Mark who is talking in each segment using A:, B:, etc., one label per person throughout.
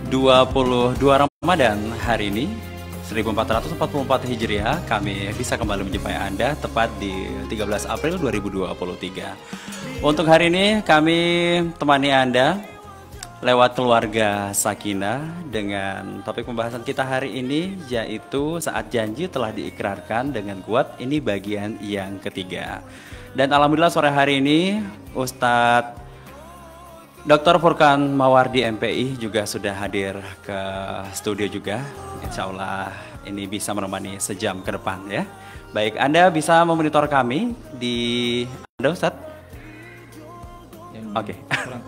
A: 22 Ramadan hari ini 1444 Hijriah, kami bisa kembali menjumpai Anda tepat di 13 April 2023. Untuk hari ini kami temani Anda lewat keluarga Sakinah dengan topik pembahasan kita hari ini, yaitu saat janji telah diikrarkan dengan kuat. Ini bagian yang ketiga. Dan alhamdulillah sore hari ini Ustadz Dr. Furkan Mawardi MPI juga sudah hadir ke studio juga. Insya Allah ini bisa menemani sejam ke depan ya. Baik, Anda bisa memonitor kami di Anda Ustadz? Oke.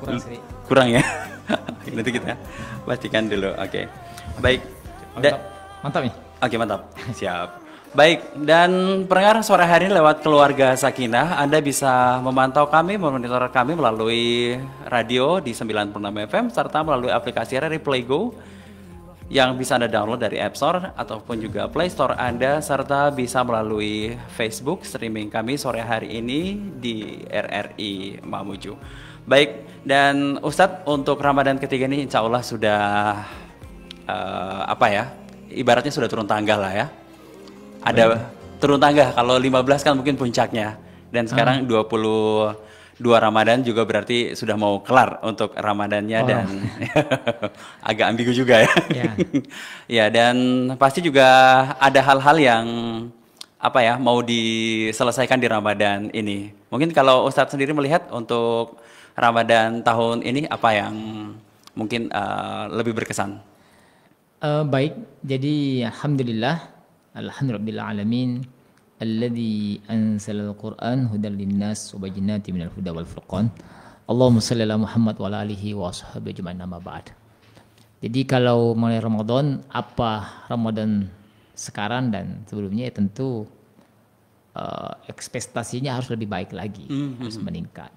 B: Kurang sih.
A: Kurang ya? Nanti kita pastikan dulu. Oke. Baik.
B: Mantap nih.
A: Oke, mantap. Siap. Baik, dan pendengar sore hari ini lewat keluarga Sakinah, Anda bisa memantau kami, memonitor kami melalui radio di 96 FM serta melalui aplikasi RRI Playgo yang bisa Anda download dari App Store ataupun juga Play Store Anda, serta bisa melalui Facebook streaming kami sore hari ini di RRI Mamuju. Baik, dan Ustadz untuk Ramadan ketiga ini insya Allah sudah ibaratnya sudah turun tangga lah ya. Ada turun tangga, kalau 15 kan mungkin puncaknya. Dan sekarang 22 Ramadan juga berarti sudah mau kelar untuk Ramadannya. Dan agak ambigu juga ya. Ya, dan pasti juga ada hal-hal yang mau diselesaikan di Ramadan ini. Mungkin kalau Ustadz sendiri melihat untuk Ramadan tahun ini apa yang mungkin lebih berkesan?
B: Baik, jadi Alhamdulillah alamin alladzi anzalal Qur'an hudal linnas wa bayyinatin minal huda wal furqan. Allahumma shalli ala Muhammad wa ala alihi wa ashabihi ajma'in, amma ba'd. Jadi kalau mulai Ramadan, apa Ramadan sekarang dan sebelumnya ya tentu ekspektasinya harus lebih baik lagi, harus meningkat.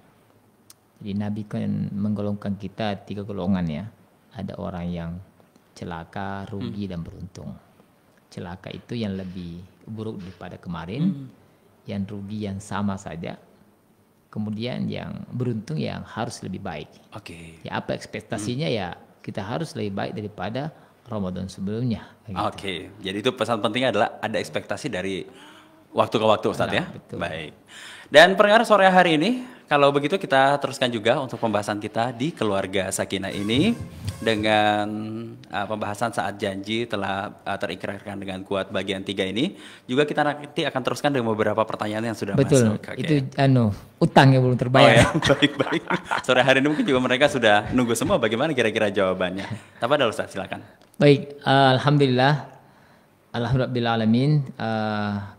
B: Jadi Nabi kan menggolongkan kita 3 golongan ya. Ada orang yang celaka, rugi dan beruntung. Celaka itu yang lebih buruk daripada kemarin, yang rugi yang sama saja, kemudian yang beruntung yang harus lebih baik. Ya apa ekspektasinya ya kita harus lebih baik daripada Ramadan sebelumnya.
A: Gitu. Jadi itu pesan pentingnya adalah ada ekspektasi dari waktu ke waktu, Ustadz ya.
B: Betul.
A: Baik. Dan pendengar sore hari ini, kalau begitu kita teruskan juga untuk pembahasan kita di keluarga Sakinah ini dengan pembahasan saat janji telah terikrarkan dengan kuat bagian 3 ini. Juga kita nanti akan teruskan dengan beberapa pertanyaan yang sudah masuk.
B: Itu utang yang belum terbayar.
A: Baik. Sore hari ini mungkin juga mereka sudah nunggu semua bagaimana kira-kira jawabannya. Tafadhol Ustaz, silakan.
B: Baik, alhamdulillah alamin,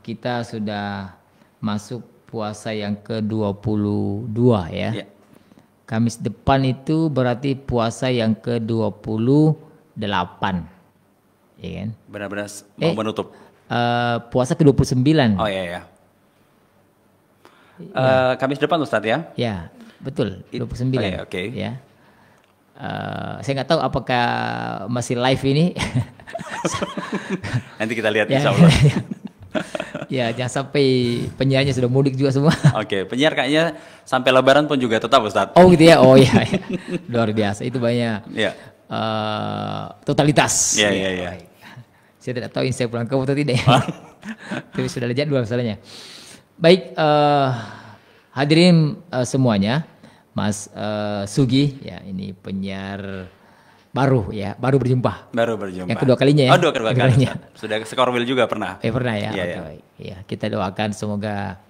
B: kita sudah masuk puasa yang ke-22 ya. Kamis depan itu berarti puasa yang ke-28. Ya kan?
A: Benar-benar mau menutup.
B: Puasa ke-29.
A: Oh iya. Kamis depan Ustadz ya?
B: Ya, betul. 29.
A: Oke.
B: Ya. Saya nggak tahu apakah masih live ini.
A: Nanti kita lihat insya Allah.
B: Ya, jangan sampai penyiarnya sudah mudik juga semua.
A: Penyiar kayaknya sampai Lebaran pun juga tetap Ustadz.
B: Oh gitu ya, iya. Luar biasa, itu banyak. Totalitas.
A: Iya.
B: Saya tidak tahu ini saya pulang kamu atau tidak. Tapi sudah ada jadwal masalahnya. Baik, hadirin semuanya, Mas Sugi, ya ini penyiar baru berjumpa. Yang kedua kalinya ya.
A: Kedua kalinya. Sudah Skorwil juga pernah.
B: Pernah ya. Ya, kita doakan semoga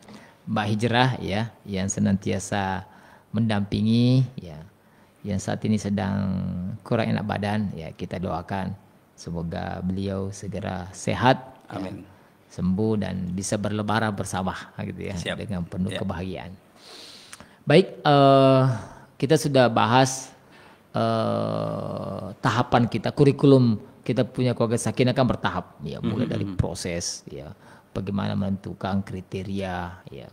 B: Mbak Hijrah ya yang senantiasa mendampingi ya, yang saat ini sedang kurang enak badan ya, kita doakan semoga beliau segera sehat.
A: Amin.
B: Sembuh dan bisa berlebaran bersama gitu ya.
A: Siap.
B: Dengan penuh kebahagiaan. Baik, kita sudah bahas tahapan kita, kurikulum kita punya keluarga Sakinah kan bertahap ya, mulai dari proses ya, bagaimana menentukan kriteria ya,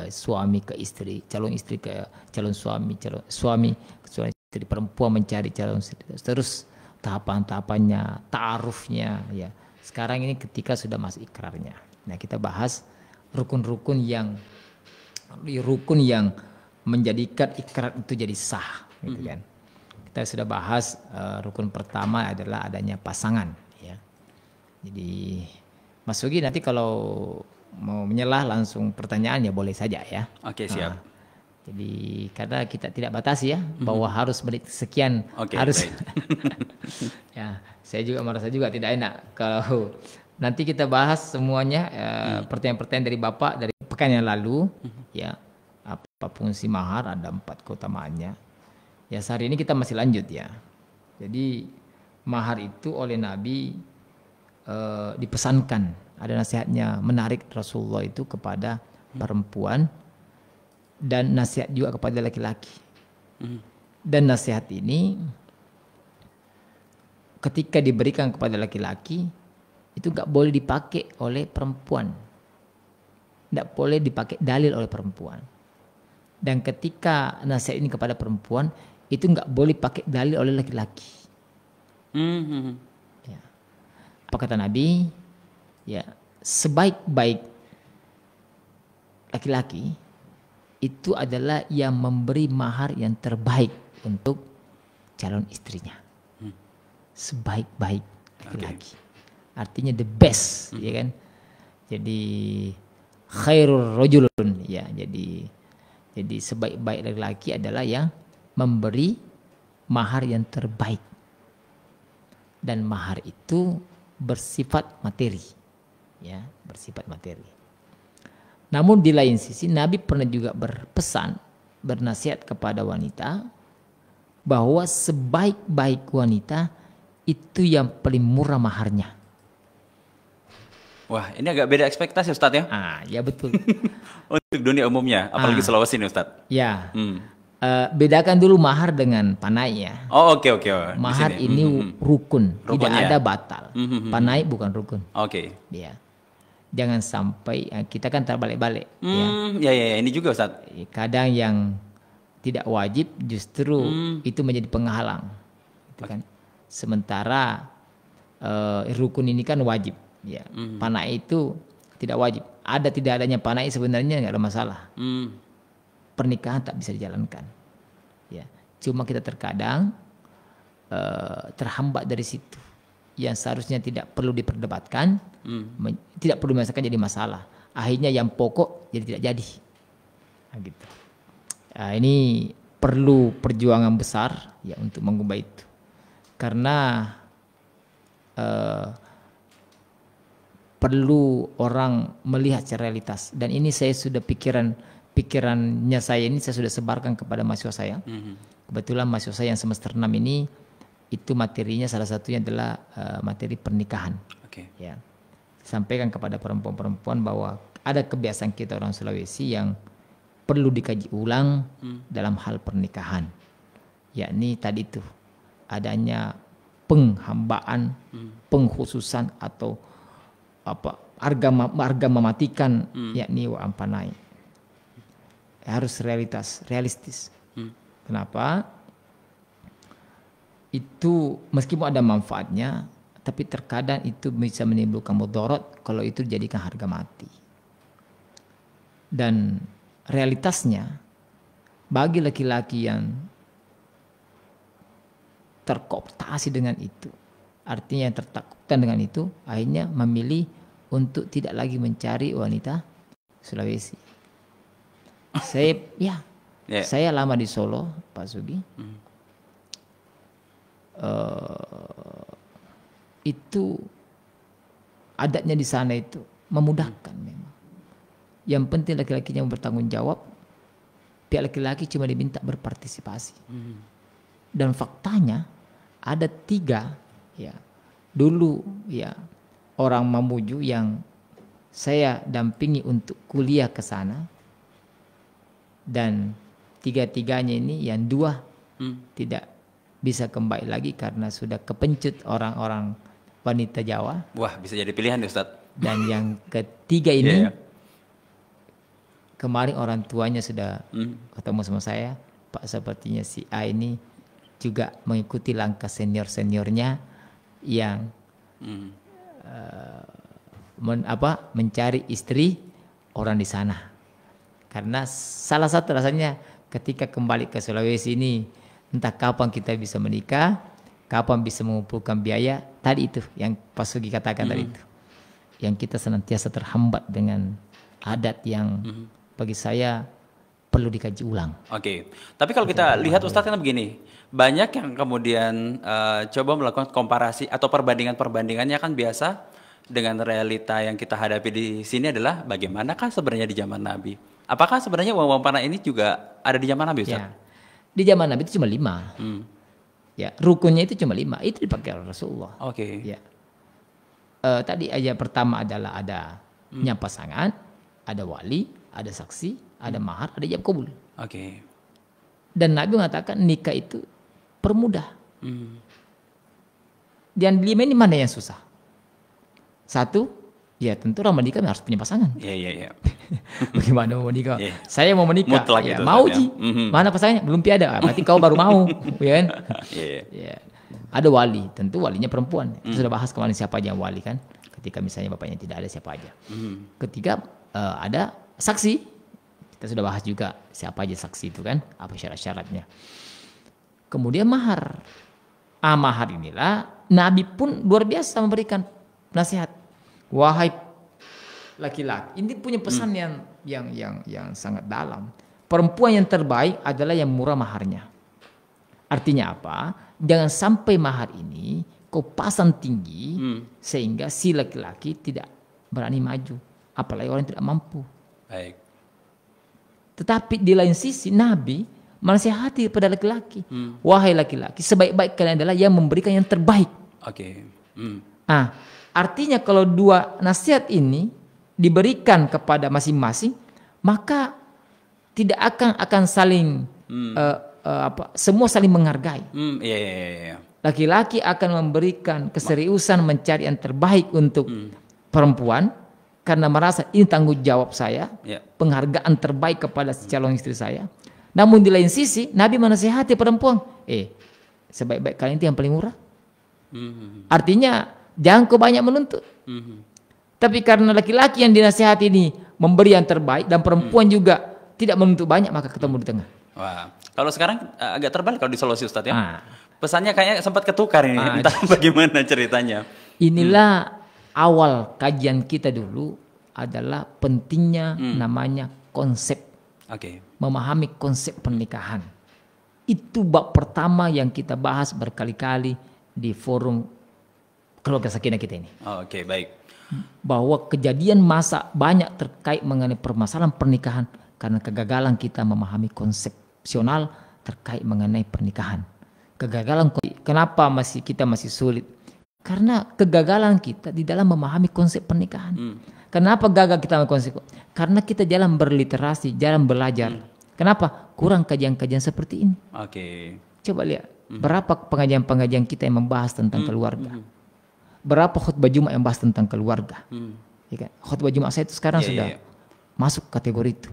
B: suami ke istri, calon istri ke calon suami, calon istri, perempuan mencari calon istri, terus tahapan-tahapannya, ta'arufnya ya. Sekarang ini ketika sudah masuk ikrarnya. Nah, kita bahas rukun-rukun yang menjadikan ikrar itu jadi sah gitu kan. kita sudah bahas rukun pertama adalah adanya pasangan ya. Jadi Mas Sugi nanti kalau mau menyelah langsung pertanyaan ya boleh saja ya.
A: Oke, siap.
B: Jadi karena kita tidak batasi ya bahwa harus menit sekian harus. Ya, saya juga merasa juga tidak enak kalau nanti kita bahas semuanya pertanyaan-pertanyaan dari Bapak dari pekan yang lalu ya. Apa fungsi mahar, ada 4 keutamaannya. Ya sehari ini kita masih lanjut ya. Jadi mahar itu oleh Nabi dipesankan, ada nasihatnya menarik Rasulullah itu kepada perempuan dan nasihat juga kepada laki-laki. Dan nasihat ini ketika diberikan kepada laki-laki itu nggak boleh dipakai oleh perempuan, nggak boleh dipakai dalil oleh perempuan. Dan ketika nasihat ini kepada perempuan itu nggak boleh pakai dalil oleh laki-laki. Ya. Apa kata Nabi? Ya, sebaik-baik laki-laki itu adalah yang memberi mahar yang terbaik untuk calon istrinya. Sebaik-baik laki-laki. Artinya the best, ya kan? Jadi khairul rajulun, ya. Jadi sebaik-baik laki-laki adalah yang memberi mahar yang terbaik. Dan mahar itu bersifat materi. Ya, bersifat materi. Namun di lain sisi Nabi pernah juga berpesan, bernasihat kepada wanita bahwa sebaik-baik wanita itu yang paling murah maharnya.
A: Wah, ini agak beda ekspektasi Ustadz ya?
B: Ya betul.
A: Untuk dunia umumnya, apalagi Sulawesi nih Ustadz.
B: Ya, bedakan dulu mahar dengan panai ya.
A: Oh oke.
B: Mahar ini rukun, tidak ada batal. Panai bukan rukun.
A: Oke.
B: Ya, jangan sampai kita kan terbalik-balik.
A: Ya, ini juga Ustadz.
B: Kadang yang tidak wajib justru itu menjadi penghalang. Gitu kan. Sementara rukun ini kan wajib. Ya, panai itu tidak wajib. Ada tidak adanya panai sebenarnya nggak ada masalah. Pernikahan tak bisa dijalankan. Ya, cuma kita terkadang terhambat dari situ. Yang seharusnya tidak perlu diperdebatkan, tidak perlu dimasukkan jadi masalah. Akhirnya yang pokok jadi tidak jadi. Nah, gitu. Nah, ini perlu perjuangan besar ya untuk mengubah itu. Karena perlu orang melihat secara realitas, dan ini saya sudah pikirannya saya ini saya sudah sebarkan kepada mahasiswa saya. Kebetulan mahasiswa saya yang semester 6 ini itu materinya salah satunya adalah materi pernikahan. Ya, sampaikan kepada perempuan-perempuan bahwa ada kebiasaan kita orang Sulawesi yang perlu dikaji ulang dalam hal pernikahan, yakni tadi itu adanya penghambaan, pengkhususan atau harga mematikan, yakni wa ampanai. Harus realistis. Kenapa? Itu meskipun ada manfaatnya, tapi terkadang itu bisa menimbulkan mudarat kalau itu dijadikan harga mati. Dan realitasnya bagi laki-laki yang terkooptasi dengan itu, artinya yang tertakutkan dengan itu, akhirnya memilih untuk tidak lagi mencari wanita Sulawesi. Saya lama di Solo, Pak Sugi. Itu adatnya di sana itu memudahkan memang. Yang penting laki-lakinya bertanggung jawab, pihak laki-laki cuma diminta berpartisipasi. Dan faktanya ada 3 ya dulu ya orang Mamuju yang saya dampingi untuk kuliah ke sana, dan 3-tiganya ini yang 2 tidak bisa kembali lagi karena sudah kepencut orang-orang wanita Jawa.
A: Wah, bisa jadi pilihan ya Ustadz.
B: Dan yang ketiga ini kemarin orang tuanya sudah ketemu sama saya, Pak, sepertinya si A ini juga mengikuti langkah senior-seniornya yang mencari istri orang di sana. Karena salah satu rasanya ketika kembali ke Sulawesi ini Entah kapan kita bisa menikah, kapan bisa mengumpulkan biaya. Tadi itu yang Pak Sugi katakan tadi itu. Yang kita senantiasa terhambat dengan adat yang bagi saya perlu dikaji ulang.
A: Oke. Tapi kalau kita lihat Ustadz kan begini, banyak yang kemudian coba melakukan komparasi atau perbandingannya kan biasa dengan realita yang kita hadapi di sini adalah bagaimanakah sebenarnya di zaman Nabi. Apakah sebenarnya uang panah ini juga ada di zaman Nabi, Ustaz?
B: Ya. Di zaman Nabi itu cuma 5. Ya, rukunnya itu cuma 5. Itu dipakai oleh Rasulullah.
A: Oke.
B: Ya. Tadi aja pertama adalah ada pasangan, ada wali, ada saksi, ada mahar, ada ijab kabul.
A: Oke.
B: Dan Nabi mengatakan nikah itu permudah. Dan 5 ini mana yang susah? 1, ya tentu orang menikah harus punya pasangan.
A: Iya.
B: Bagaimana mau menikah?
A: Yeah.
B: Saya mau menikah.
A: Mutlak
B: Ya,
A: itu,
B: mau
A: ya.
B: Ji. Mana pasangannya? Belum ada. Berarti kau baru mau, ya kan?
A: Iya.
B: Ya. Ada wali, tentu walinya perempuan. Kita sudah bahas kemarin siapa aja yang wali kan? Ketika misalnya bapaknya tidak ada, siapa aja. Ketiga, ada saksi. Kita sudah bahas juga siapa aja saksi itu kan? Apa syarat-syaratnya? Kemudian mahar. Mahar inilah Nabi pun luar biasa memberikan nasihat. Wahai laki-laki, ini punya pesan yang sangat dalam. Perempuan yang terbaik adalah yang murah maharnya. Artinya apa? Jangan sampai mahar ini kau pasang tinggi sehingga si laki-laki tidak berani maju, apalagi orang yang tidak mampu.
A: Baik.
B: Tetapi di lain sisi Nabi menasihati pada laki-laki. Wahai laki-laki, sebaik-baik kalian adalah yang memberikan yang terbaik.
A: Oke.
B: Artinya kalau dua nasihat ini diberikan kepada masing-masing, maka tidak akan saling semua saling menghargai.
A: Iya.
B: Laki-laki akan memberikan keseriusan mencari yang terbaik untuk perempuan karena merasa ini tanggung jawab saya, penghargaan terbaik kepada calon istri saya. Namun di lain sisi Nabi menasihati perempuan, sebaik-baik kalian itu yang paling murah. Artinya jangan kau banyak menuntut. Tapi karena laki-laki yang dinasihati ini memberi yang terbaik dan perempuan juga tidak menuntut banyak, maka ketemu di tengah.
A: Wah, kalau sekarang agak terbalik kalau di Sulawesi Ustadz ya. Pesannya kayaknya sempat ketukar ini, entah bagaimana ceritanya.
B: Inilah awal kajian kita dulu adalah pentingnya namanya konsep. Memahami konsep pernikahan. Itu bab pertama yang kita bahas berkali-kali di forum keluarga sakinah kita ini.
A: Baik.
B: Bahwa kejadian masa banyak terkait mengenai permasalahan pernikahan karena kegagalan kita memahami konsepsional terkait mengenai pernikahan. Kegagalan, kenapa kita masih sulit? Karena kegagalan kita di dalam memahami konsep pernikahan. Kenapa gagal kita memahami konsep? Karena kita jalan berliterasi, jalan belajar. Kenapa? Kurang kajian-kajian seperti ini. Coba lihat, berapa pengajian-pengajian kita yang membahas tentang keluarga. Berapa khutbah Jumat yang bahas tentang keluarga. Ya kan? Khutbah Jumat saya itu sekarang sudah masuk kategori itu.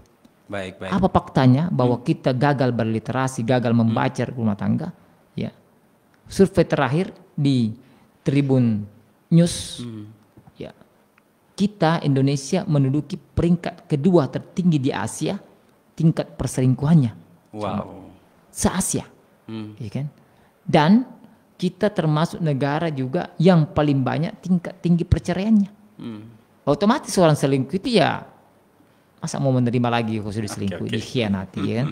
A: Baik.
B: Apa faktanya bahwa kita gagal berliterasi, gagal membaca rumah tangga? Ya, survei terakhir di Tribun News, ya, kita Indonesia menduduki peringkat kedua tertinggi di Asia tingkat perselingkuhannya.
A: Wow.
B: Se-Asia, ya kan? Dan kita termasuk negara juga yang paling banyak tingkat tinggi perceraiannya. Otomatis orang selingkuh itu ya masa mau menerima lagi kalau sudah selingkuh, dikhianati, ya kan?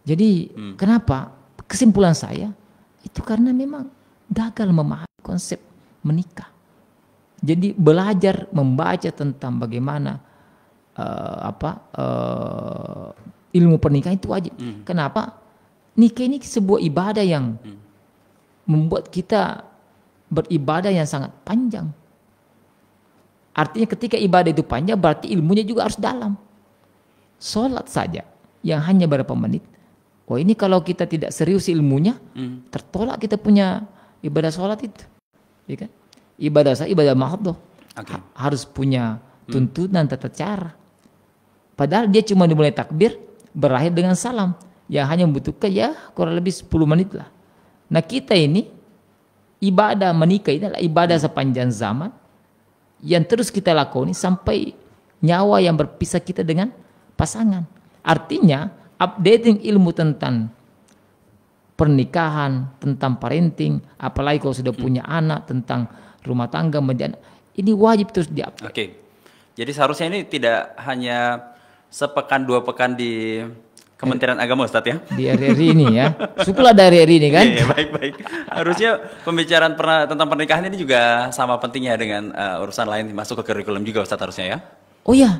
B: Jadi kenapa? Kesimpulan saya itu karena memang gagal memahami konsep menikah. Jadi belajar membaca tentang bagaimana ilmu pernikahan itu wajib. Kenapa? Nikah ini sebuah ibadah yang membuat kita beribadah yang sangat panjang. Artinya ketika ibadah itu panjang berarti ilmunya juga harus dalam. Sholat saja yang hanya beberapa menit. Ini kalau kita tidak serius ilmunya, tertolak kita punya ibadah sholat itu. Ya kan? Ibadah mahdhah. Harus punya tuntunan tata cara. Padahal dia cuma dimulai takbir, berakhir dengan salam. Yang hanya membutuhkan kurang lebih 10 menit lah. Nah kita ini, ibadah menikah ini adalah ibadah sepanjang zaman, yang terus kita lakoni sampai nyawa yang berpisah kita dengan pasangan. Artinya, updating ilmu tentang pernikahan, tentang parenting, apalagi kalau sudah punya anak, tentang rumah tangga, menjadi ini wajib terus diupdate.
A: Oke. Jadi seharusnya ini tidak hanya sepekan 2 pekan di Kementerian Agama Ustadz ya?
B: Di RRI ini ya. Syukurlah dari RRI ini kan.
A: Iya, baik-baik. Harusnya pembicaraan tentang pernikahan ini juga sama pentingnya dengan urusan lain masuk ke kurikulum juga Ustadz harusnya ya?
B: Oh ya,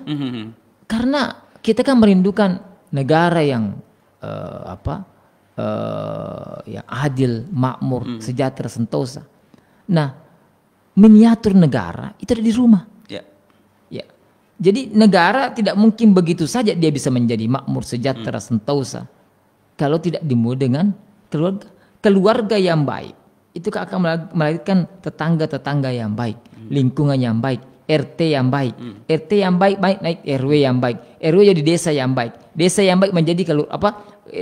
B: karena kita kan merindukan negara yang yang adil, makmur, sejahtera, sentosa. Nah, miniatur negara itu ada di rumah. Ya. Jadi negara tidak mungkin begitu saja dia bisa menjadi makmur, sejahtera, sentosa kalau tidak dimulai dengan keluarga yang baik. Itu akan melahirkan tetangga-tetangga yang baik, lingkungan yang baik, RT yang baik, RT yang baik naik RW yang baik, RW jadi desa yang baik, desa yang baik menjadi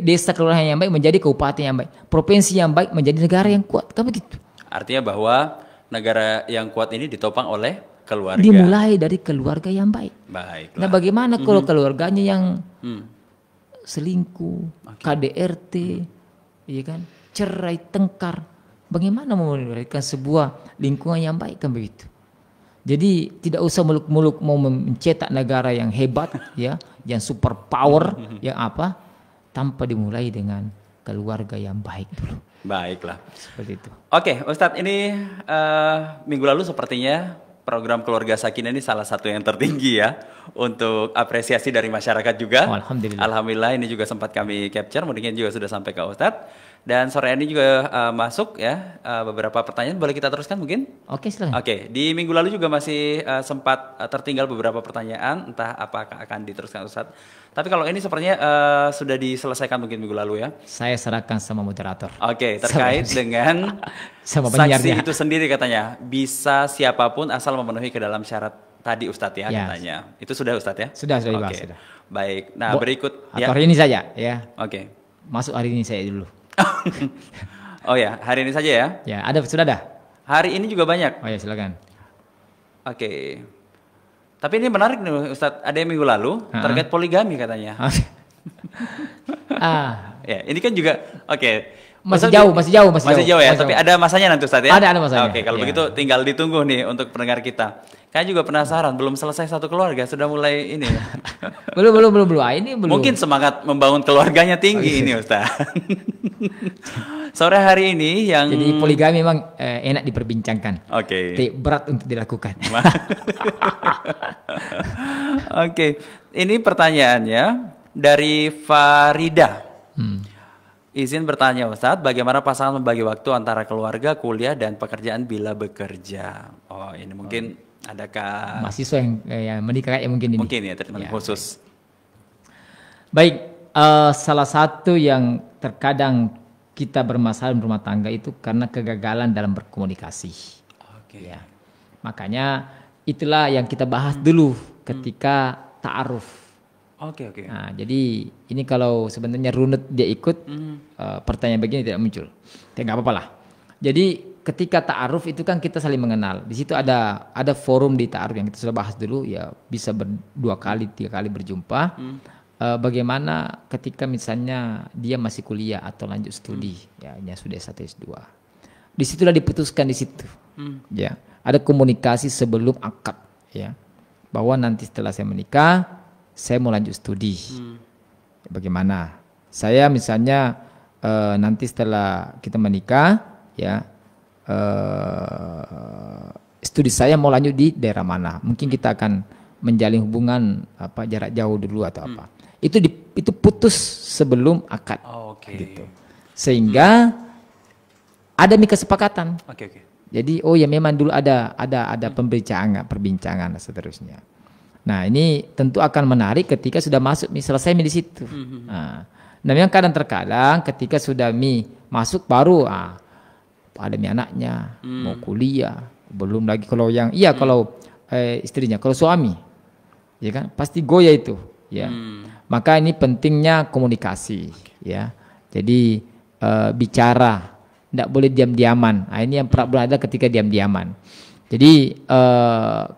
B: desa kelurahan yang baik menjadi kabupaten yang baik, provinsi yang baik menjadi negara yang kuat. Kan begitu.
A: Artinya bahwa negara yang kuat ini ditopang oleh keluarga.
B: Dimulai dari keluarga yang baik.
A: Baiklah.
B: Nah, bagaimana kalau keluarganya yang selingkuh, KDRT, ya kan, cerai, tengkar? Bagaimana mau melahirkan sebuah lingkungan yang baik kan begitu? Jadi tidak usah muluk-muluk mau mencetak negara yang hebat, ya, yang super power, yang apa, tanpa dimulai dengan keluarga yang baik dulu.
A: Baiklah.
B: Seperti itu.
A: Oke, Ustadz, ini minggu lalu sepertinya program Keluarga Sakinah ini salah satu yang tertinggi ya untuk apresiasi dari masyarakat juga.
B: Oh, alhamdulillah.
A: Alhamdulillah ini juga sempat kami capture, mungkin juga sudah sampai ke Ustadz. Dan sore ini juga masuk ya beberapa pertanyaan, boleh kita teruskan mungkin?
B: Oke, silakan.
A: Oke, di minggu lalu juga masih sempat tertinggal beberapa pertanyaan, entah apakah akan diteruskan Ustadz. Tapi kalau ini sepertinya sudah diselesaikan mungkin minggu lalu ya.
B: Saya serahkan sama moderator.
A: Oke, terkait dengan
B: sama
A: saksi itu sendiri katanya bisa siapapun asal memenuhi ke dalam syarat tadi Ustadz ya, katanya. Itu sudah Ustadz ya?
B: Sudah dibahas. Sudah.
A: Baik, nah berikut
B: ya. Hari ini saja ya.
A: Oke.
B: Masuk hari ini saya dulu.
A: Oh ya, hari ini saja ya?
B: Ya, sudah ada.
A: Hari ini juga banyak.
B: Oh ya, silakan.
A: Oke. Tapi ini menarik nih Ustadz, ada yang minggu lalu terkait poligami katanya. Ya, ini kan juga
B: Masih jauh
A: ya, tapi ada masanya nanti Ustadz ya?
B: Ada masanya.
A: Oke, kalau begitu tinggal ditunggu nih untuk pendengar kita. Kayaknya juga penasaran, belum selesai satu keluarga sudah mulai ini.
B: belum. Ini belum.
A: Mungkin semangat membangun keluarganya tinggi ini Ustadz. Sore hari ini yang
B: jadi poligami memang enak diperbincangkan.
A: Oke.
B: Berat untuk dilakukan.
A: Oke, ini pertanyaannya dari Farida. Izin bertanya Ustadz, bagaimana pasangan membagi waktu antara keluarga, kuliah, dan pekerjaan bila bekerja? Oh, ini mungkin adakah
B: mahasiswa yang menikah ya mungkin ini?
A: Mungkin ya, teman khusus.
B: Baik, salah satu yang terkadang kita bermasalah rumah tangga itu karena kegagalan dalam berkomunikasi.
A: Oke.
B: Ya. Makanya itulah yang kita bahas dulu ketika ta'aruf.
A: Oke.
B: Nah, jadi ini kalau sebenarnya runut dia ikut, pertanyaan begini tidak muncul. Tidak apa-apa lah. Jadi ketika ta'aruf itu kan kita saling mengenal. Di situ ada forum di ta'aruf yang kita sudah bahas dulu, ya bisa 2 kali 3 kali berjumpa. Bagaimana ketika misalnya dia masih kuliah atau lanjut studi, ya sudah S1 S2. Disitulah diputuskan di situ. Ya, ada komunikasi sebelum akad, ya. Bahwa nanti setelah saya menikah, saya mau lanjut studi. Bagaimana? Saya misalnya nanti setelah kita menikah, ya studi saya mau lanjut di daerah mana? Mungkin kita akan menjalin hubungan jarak jauh dulu atau apa? Itu putus sebelum akad. Gitu. Sehingga ada kesepakatan. Jadi ya memang dulu ada perbincangan seterusnya. Nah, ini tentu akan menarik ketika sudah masuk selesai di situ. Nah, memang kadang-terkadang ketika sudah masuk baru ada anaknya mau kuliah, belum lagi kalau kalau istrinya, kalau suami, ya kan pasti goyah itu, ya. Maka ini pentingnya komunikasi, ya. Jadi bicara, tidak boleh diam-diaman. Nah, ini yang problem ada ketika diam-diaman. Jadi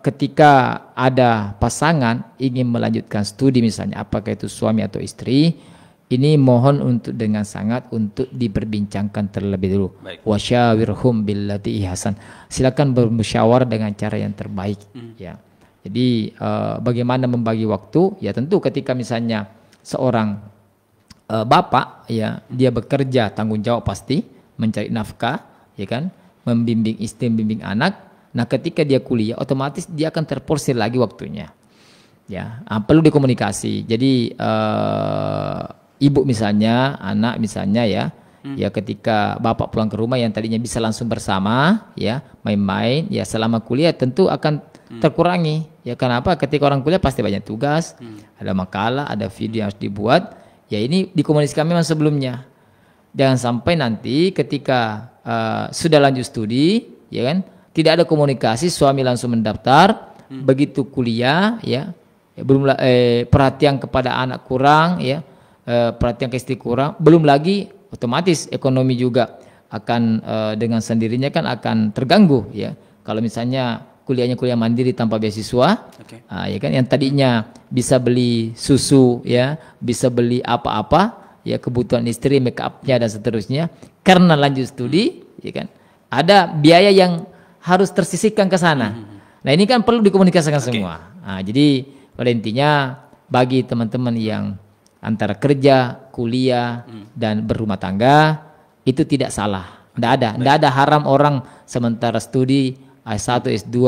B: ketika ada pasangan ingin melanjutkan studi misalnya, apakah itu suami atau istri, ini mohon untuk dengan sangat untuk diperbincangkan terlebih dulu.
A: Baik.
B: Wasyawirhum billati ihsan. Silakan bermusyawarah dengan cara yang terbaik. Ya. Jadi bagaimana membagi waktu? Ya tentu ketika misalnya seorang bapak, ya dia bekerja tanggung jawab pasti mencari nafkah, ya kan, membimbing istri, membimbing anak. Nah ketika dia kuliah, otomatis dia akan terporsir lagi waktunya. Ya, perlu dikomunikasi. Jadi ibu misalnya, anak misalnya ya, ya ketika bapak pulang ke rumah yang tadinya bisa langsung bersama, ya main-main, ya selama kuliah tentu akan terkurangi. Ya kenapa? Ketika orang kuliah pasti banyak tugas, ada makalah, ada video yang harus dibuat. Ya ini dikomunikasikan memang sebelumnya. Jangan sampai nanti ketika sudah lanjut studi, ya kan, tidak ada komunikasi, suami langsung mendaftar, begitu kuliah, ya belum perhatian kepada anak kurang, ya. Perhatian ke istri kurang, belum lagi otomatis ekonomi juga akan dengan sendirinya kan akan terganggu, ya. Kalau misalnya kuliahnya kuliah mandiri tanpa beasiswa, ya kan, yang tadinya bisa beli susu, ya, bisa beli apa-apa, ya kebutuhan istri, make upnya dan seterusnya, karena lanjut studi, ya kan, ada biaya yang harus tersisihkan ke sana. Nah ini kan perlu dikomunikasikan semua. Nah, jadi pada intinya bagi teman-teman yang antara kerja, kuliah, dan berumah tangga itu tidak salah. Tidak ada haram orang sementara studi S1, S2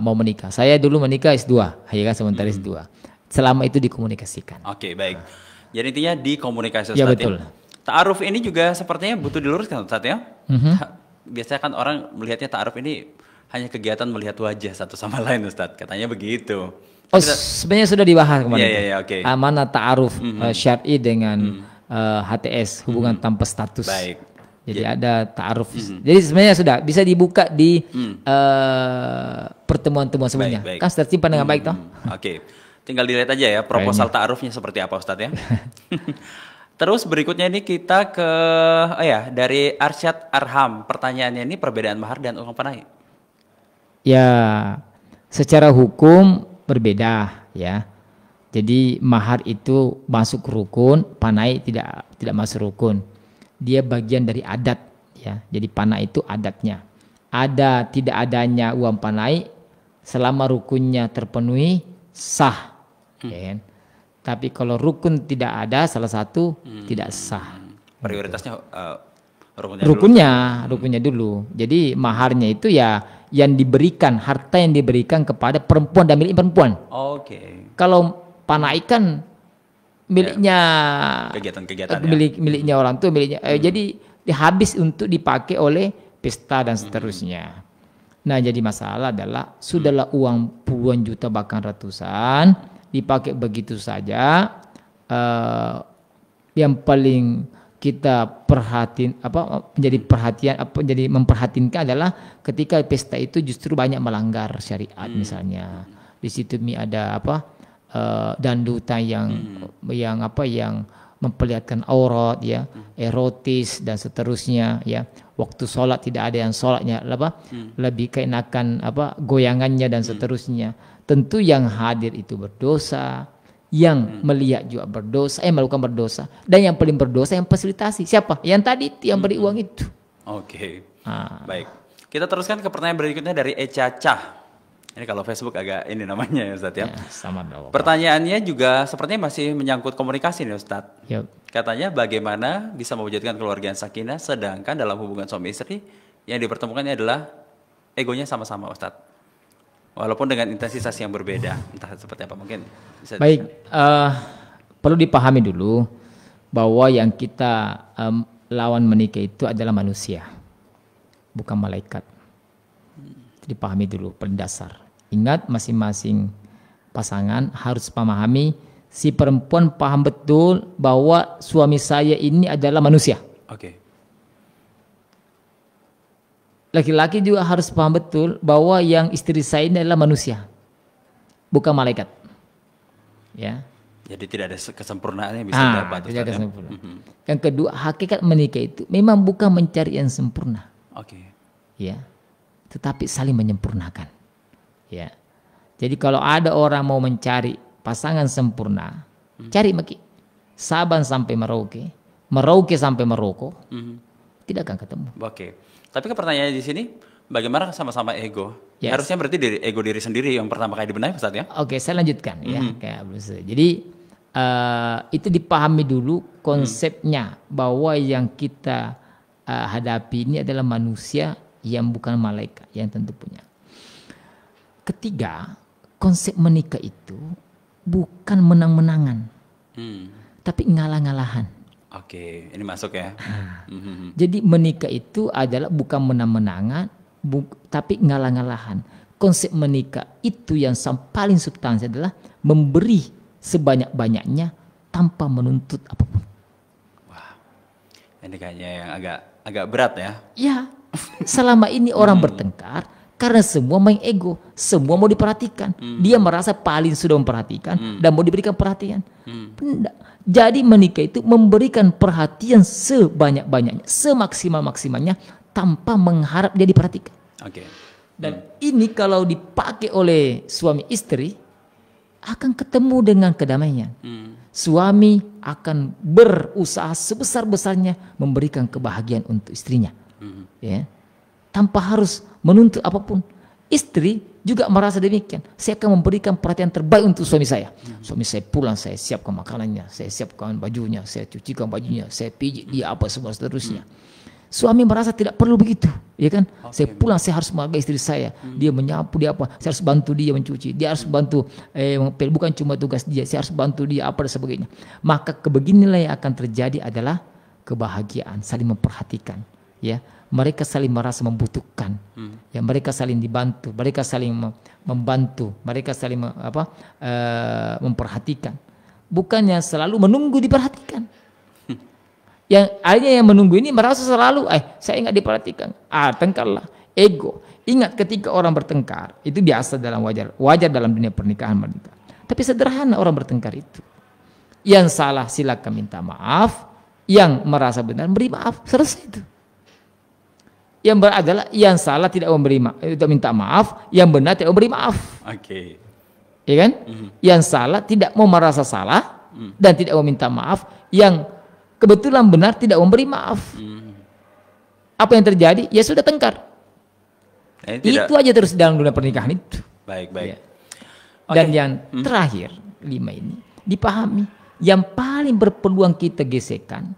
B: mau menikah. Saya dulu menikah S2, ya kan, sementara S2. Selama itu dikomunikasikan.
A: Oke, baik. Jadi intinya dikomunikasi, Ustaz.
B: Ya betul.
A: Ta'aruf ini juga sepertinya butuh diluruskan, Ustaz, ya. Biasanya kan orang melihatnya ta'aruf ini hanya kegiatan melihat wajah satu sama lain, Ustaz. Katanya begitu.
B: Oh, sebenarnya sudah dibahas kemarin.
A: Okay.
B: Mana ta'aruf syar'i dengan HTS, hubungan tanpa status.
A: Baik.
B: Jadi ada ta'aruf. Jadi sebenarnya sudah bisa dibuka di pertemuan-temuan sebelumnya.
A: Baik.
B: Kan tersimpan dengan baik toh?
A: Oke. Tinggal dilihat aja ya proposal ta'arufnya seperti apa, Ustadz ya. Terus berikutnya ini kita ke dari Arsyad Arham. Pertanyaannya ini perbedaan mahar dan uang panai.
B: Ya, secara hukum berbeda ya. Jadi mahar itu masuk rukun, panai tidak masuk rukun. Dia bagian dari adat ya. Jadi panai itu adatnya. Ada tidak adanya uang panai selama rukunnya terpenuhi sah. Ya kan? Tapi kalau rukun tidak ada salah satu tidak sah.
A: Prioritasnya
B: rukunnya dulu. Jadi maharnya itu ya yang diberikan, harta yang diberikan kepada perempuan dan milik perempuan.
A: Oke.
B: Kalau panai kan miliknya
A: kegiatan-kegiatan
B: miliknya orang tua, miliknya jadi habis untuk dipakai oleh pesta dan seterusnya. Nah, jadi masalah adalah sudahlah uang puluhan juta bahkan ratusan dipakai begitu saja. Yang paling kita menjadi memperhatinkan adalah ketika pesta itu justru banyak melanggar syariat misalnya. Di situ ada dandutan yang memperlihatkan aurat ya, erotis dan seterusnya ya. Waktu sholat tidak ada yang sholatnya lebih keenakan goyangannya dan seterusnya. Tentu yang hadir itu berdosa, yang melihat juga berdosa, melakukan berdosa, dan yang paling berdosa yang fasilitasi. Siapa? Yang tadi yang beri uang itu.
A: Oke. Baik. Kita teruskan ke pertanyaan berikutnya dari Eca Cah. Ini kalau Facebook agak ini namanya ya, Ustadz ya.
B: Sama dong.
A: Pertanyaannya juga sepertinya masih menyangkut komunikasi nih, Ustadz.
B: Yep.
A: Katanya bagaimana bisa mewujudkan keluarga yang sakinah sedangkan dalam hubungan suami istri yang dipertemukannya adalah egonya sama-sama, Ustadz. Walaupun dengan intensitas yang berbeda, entah seperti apa mungkin.
B: Baik, perlu dipahami dulu bahwa yang kita lawan menikah itu adalah manusia, bukan malaikat. Dipahami dulu paling dasar. Ingat masing-masing pasangan harus memahami si perempuan paham betul bahwa suami saya ini adalah manusia.
A: Oke.
B: Laki-laki juga harus paham betul bahwa yang istri saya ini adalah manusia, bukan malaikat. Ya.
A: Jadi tidak ada kesempurnaan yang bisa dapat.
B: Tidak ada sempurna. Yang kedua, hakikat menikah itu memang bukan mencari yang sempurna.
A: Oke.
B: Ya. Tetapi saling menyempurnakan. Ya. Jadi kalau ada orang mau mencari pasangan sempurna, cari maki. Saban sampai Merauke, Merauke sampai Maroko, tidak akan ketemu.
A: Oke. Tapi kan pertanyaannya di sini, bagaimana sama-sama ego?
B: Yes.
A: Harusnya berarti ego diri sendiri yang pertama kali dibenahi, Ustaz ya?
B: Oke, saya lanjutkan ya. Jadi itu dipahami dulu konsepnya bahwa yang kita hadapi ini adalah manusia yang bukan malaikat, yang tentu punya. Ketiga, konsep menikah itu bukan menang-menangan, tapi ngalah-ngalahan.
A: Oke, ini masuk ya.
B: Jadi menikah itu adalah bukan menang-menangan, tapi ngalah-ngalahan. Konsep menikah itu yang paling substansi adalah memberi sebanyak-banyaknya tanpa menuntut apapun.
A: Wah, ini kayaknya yang agak berat ya.
B: Ya, selama ini orang bertengkar karena semua main ego, semua mau diperhatikan. Dia merasa paling sudah memperhatikan dan mau diberikan perhatian. Jadi menikah itu memberikan perhatian sebanyak-banyaknya, semaksimal-maksimalnya tanpa mengharap dia diperhatikan.
A: Oke.
B: Dan ini kalau dipakai oleh suami istri akan ketemu dengan kedamaian. Suami akan berusaha sebesar-besarnya memberikan kebahagiaan untuk istrinya. Ya. Tanpa harus menuntut apapun. Istri juga merasa demikian. Saya akan memberikan perhatian terbaik untuk suami saya. Suami saya pulang, saya siapkan makanannya, saya siapkan bajunya, saya cucikan bajunya, saya pijit dia apa semua seterusnya. Suami merasa tidak perlu begitu, ya kan? Saya pulang, saya harus menghargai istri saya. Dia menyapu, dia apa? Saya harus bantu dia mencuci. Dia harus bantu, bukan cuma tugas dia. Saya harus bantu dia apa dan sebagainya. Maka kebeginilah yang akan terjadi adalah kebahagiaan, saling memperhatikan, ya. Mereka saling merasa membutuhkan, ya, mereka saling dibantu, mereka saling membantu, mereka saling memperhatikan. Bukannya selalu menunggu diperhatikan. Yang akhirnya yang menunggu ini merasa selalu, saya nggak diperhatikan. Tengkarlah, ego. Ingat ketika orang bertengkar itu biasa dalam wajar dalam dunia pernikahan menikah. Tapi sederhana orang bertengkar itu. Yang salah silakan minta maaf, yang merasa benar beri maaf, selesai itu. Yang adalah yang salah tidak minta maaf, yang benar tidak memberi maaf.
A: Oke.
B: Ya kan? Yang salah tidak mau merasa salah dan tidak mau minta maaf, yang kebetulan benar tidak memberi maaf. Apa yang terjadi? Ya sudah tengkar. Itu aja terus dalam dunia pernikahan itu.
A: Baik.
B: Ya. Dan yang terakhir, 5 ini dipahami, yang paling berpeluang kita gesekan,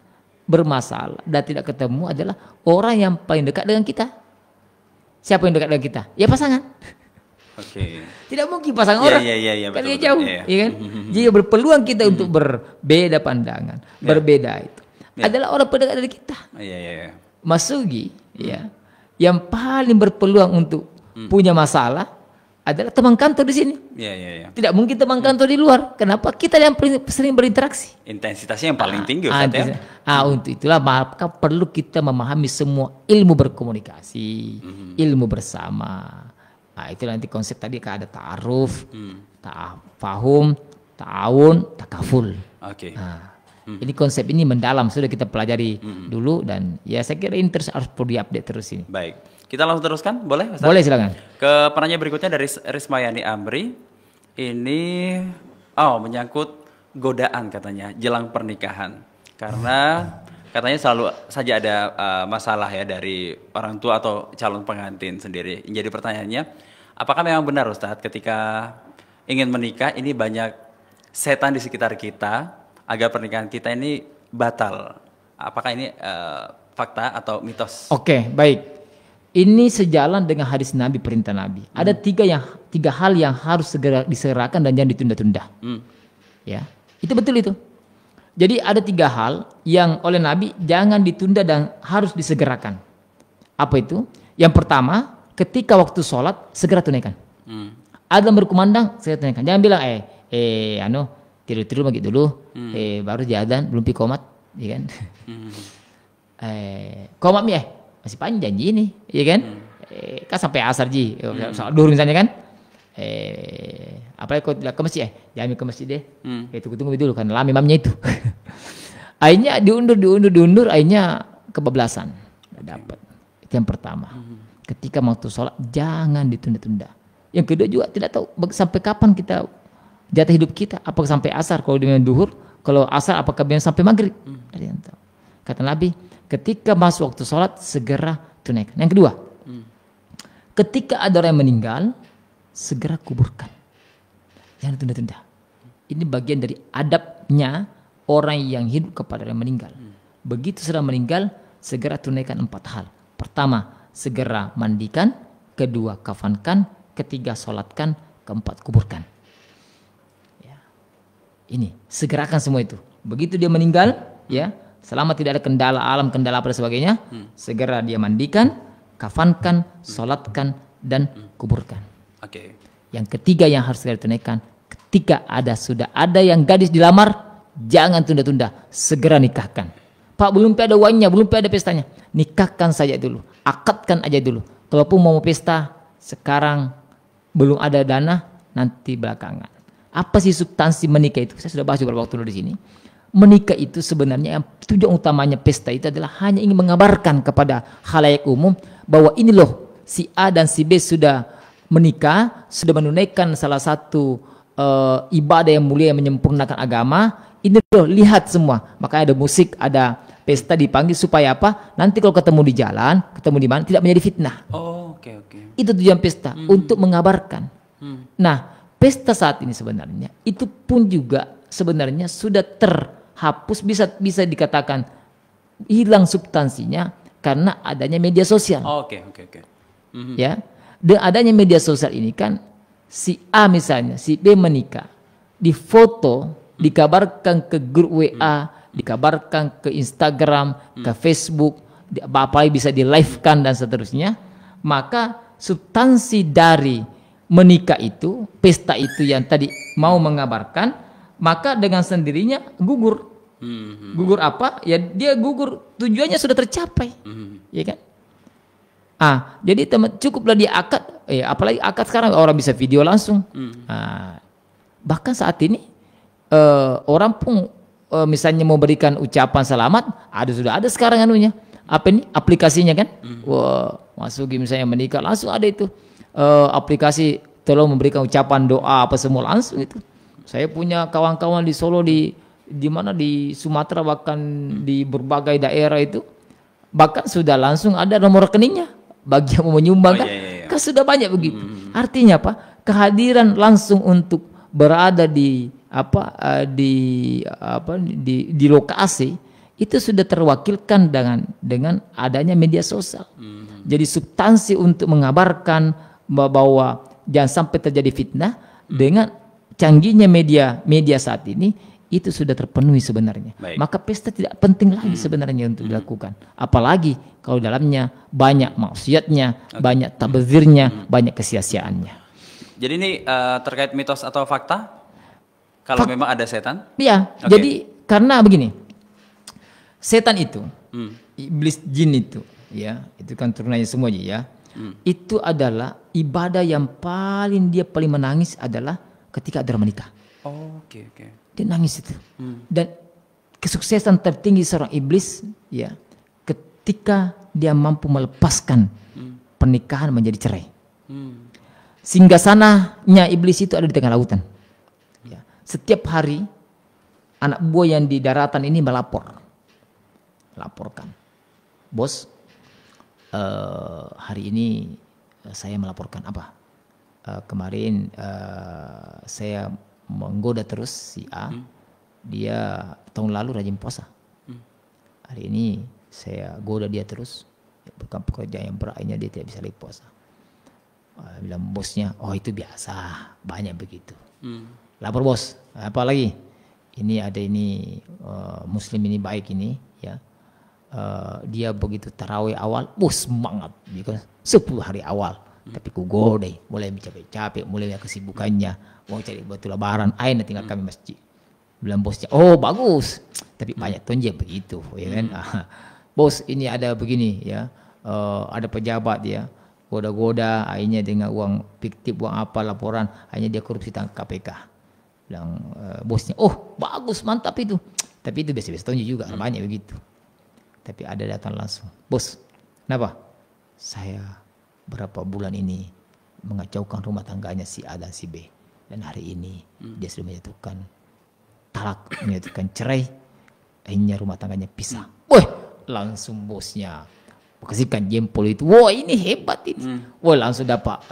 B: bermasalah dan tidak ketemu adalah orang yang paling dekat dengan kita. Siapa yang dekat dengan kita? Ya pasangan. Oke. Tidak mungkin pasangan orang. Kan dia jauh, ya kan? Jadi berpeluang kita untuk berbeda pandangan, berbeda itu adalah orang terdekat dari kita. Mas Sugi, ya, yang paling berpeluang untuk punya masalah adalah teman kantor di sini. Tidak mungkin teman kantor di luar. Kenapa? Kita yang sering berinteraksi.
A: Intensitasnya yang paling tinggi, Ustaz, ya.
B: Untuk itulah maka perlu kita memahami semua ilmu berkomunikasi, ilmu bersama. Itu nanti konsep tadi ada ta'aruf, ta'afahum, ta'awun, takaful.
A: Oke.
B: Ini konsep ini mendalam, sudah kita pelajari dulu dan ya saya kira ini terus harus perlu diupdate terus ini.
A: Baik. Kita langsung teruskan, boleh Ustaz?
B: Boleh, silakan.
A: Ke penanya berikutnya dari Rismayani Amri. Ini menyangkut godaan katanya jelang pernikahan. Karena katanya selalu saja ada masalah ya dari orang tua atau calon pengantin sendiri. Jadi pertanyaannya, apakah memang benar Ustaz ketika ingin menikah ini banyak setan di sekitar kita agar pernikahan kita ini batal? Apakah ini fakta atau mitos? Oke,
B: baik. Ini sejalan dengan hadis Nabi, perintah Nabi. Ada tiga hal yang harus segera diserahkan dan jangan ditunda-tunda. Ya, itu betul itu. Jadi ada 3 hal yang oleh Nabi jangan ditunda dan harus disegerakan. Apa itu? Yang pertama, ketika waktu sholat segera tunaikan. Adzan berkumandang segera tunaikan. Jangan bilang tidur bagi dulu, baru adzan belum komat, ya kan? Komat masih panjang ini, ya kan? Kan sampai asar sholat duhur misalnya kan? Apalagi kau tidak ke masjid, jangan ke masjid deh. Tunggu dulu kan lama imamnya itu. Akhirnya diundur, akhirnya kebablasan. Tidak dapat. Itu yang pertama. Ketika waktu sholat jangan ditunda-tunda. Yang kedua juga tidak tahu sampai kapan kita jatah hidup kita. Apakah sampai asar kalau dengan duhur, Kalau asar apakah bilang sampai maghrib? Ada yang tahu. Kata Nabi, ketika masuk waktu sholat segera tunaikan. Yang kedua, ketika ada orang yang meninggal, segera kuburkan. Jangan tunda-tunda. Ini bagian dari adabnya orang yang hidup kepada orang yang meninggal. Begitu sudah meninggal, segera tunaikan 4 hal. Pertama, segera mandikan. Kedua, kafankan. Ketiga, sholatkan. Keempat, kuburkan. Ya. Ini, segerakan semua itu. Begitu dia meninggal, ya, selama tidak ada kendala alam, kendala apa dan sebagainya, segera dia mandikan, kafankan, sholatkan, dan kuburkan.
A: Oke.
B: Yang ketiga yang harus segera tunaikan, ketika sudah ada yang gadis dilamar, jangan tunda-tunda, segera nikahkan. Pak, belum ada uangnya, belum ada pestanya, nikahkan saja dulu, akadkan aja dulu. Kalaupun mau pesta sekarang belum ada dana, nanti belakangan. Apa sih substansi menikah itu? Saya sudah bahas beberapa waktu lalu di sini. Menikah itu sebenarnya yang tujuan utamanya pesta itu adalah hanya ingin mengabarkan kepada khalayak umum bahwa ini loh si A dan si B sudah menikah, sudah menunaikan salah satu ibadah yang mulia yang menyempurnakan agama. Ini loh, lihat semua. Maka ada musik, ada pesta dipanggil supaya apa? Nanti kalau ketemu di jalan, ketemu di mana tidak menjadi fitnah.
A: Oh, oke.
B: Itu tujuan pesta, untuk mengabarkan. Nah, pesta saat ini sebenarnya itu pun juga sebenarnya sudah terhapus, bisa dikatakan hilang substansinya karena adanya media sosial.
A: Oke.
B: Ya, dengan adanya media sosial ini kan si A misalnya, si B menikah, difoto, dikabarkan ke grup WA, dikabarkan ke Instagram, ke Facebook, apalagi bisa di live-kan dan seterusnya. Maka substansi dari menikah itu, pesta itu yang tadi mau mengabarkan, maka dengan sendirinya gugur. Gugur apa? Ya dia gugur, tujuannya sudah tercapai. Ya kan? Jadi cukuplah dia akad, apalagi akad sekarang orang bisa video langsung. Bahkan saat ini orang pun misalnya mau berikan ucapan selamat, sudah ada sekarang anunya. Apa ini? Aplikasinya kan? Wah, masuk misalnya menikah langsung ada itu. Aplikasi tolong memberikan ucapan doa apa semua langsung itu. Saya punya kawan-kawan di Solo, di mana di Sumatera, bahkan di berbagai daerah itu, bahkan sudah langsung ada nomor rekeningnya bagi yang mau menyumbang kan sudah banyak begitu. Artinya apa? Kehadiran langsung untuk berada di lokasi itu sudah terwakilkan dengan adanya media sosial. Jadi substansi untuk mengabarkan bahwa jangan sampai terjadi fitnah dengan canggihnya media saat ini itu sudah terpenuhi sebenarnya.
A: Baik.
B: Maka pesta tidak penting lagi sebenarnya untuk dilakukan. Apalagi kalau dalamnya banyak maksiatnya, banyak tabdzirnya, banyak kesia-siaannya.
A: Jadi ini terkait mitos atau fakta? Kalau memang ada setan?
B: Iya. Jadi karena begini, setan itu, iblis jin itu, ya itu kan turunannya semua ya. Itu adalah ibadah yang paling menangis adalah ketika ada menikah.
A: Oke.
B: Dia nangis itu. Dan kesuksesan tertinggi seorang iblis ya ketika dia mampu melepaskan pernikahan menjadi cerai. Singgasananya iblis itu ada di tengah lautan. Ya. Setiap hari anak buah yang di daratan ini laporkan, bos, hari ini saya melaporkan apa? Kemarin saya menggoda terus si A, dia tahun lalu rajin puasa. Hari ini saya goda dia terus, bukan pekerjaan yang berat, akhirnya dia tidak bisa lagi puasa. Bilang bosnya, oh itu biasa, banyak begitu. Lapor bos, apa lagi? Ini ada muslim ini baik ini, ya. Dia begitu tarawih awal, semangat, dia kan 10 hari awal. Tapi ku godai, mulai capek-capek, mulai kesibukannya, mau cari batu lebaran, akhirnya tinggal kami masjid. Bilang bosnya, oh bagus, tapi banyak tonjek begitu, ya kan? Bos ini ada begini, ya, ada pejabat ya, goda-goda, akhirnya dengan uang fiktif, uang apa laporan, akhirnya dia korupsi tangkap KPK. Bilang bosnya, oh bagus, mantap itu, tapi itu biasa-biasa tonjek juga, banyak begitu. Tapi ada datang langsung, bos, kenapa? Saya berapa bulan ini mengacaukan rumah tangganya si A dan si B, dan hari ini dia sudah menjatuhkan talak, menyatakan cerai, akhirnya rumah tangganya pisah. Wah, langsung bosnya kasihkan jempol itu. Wah, ini hebat ini. Wah, langsung dapat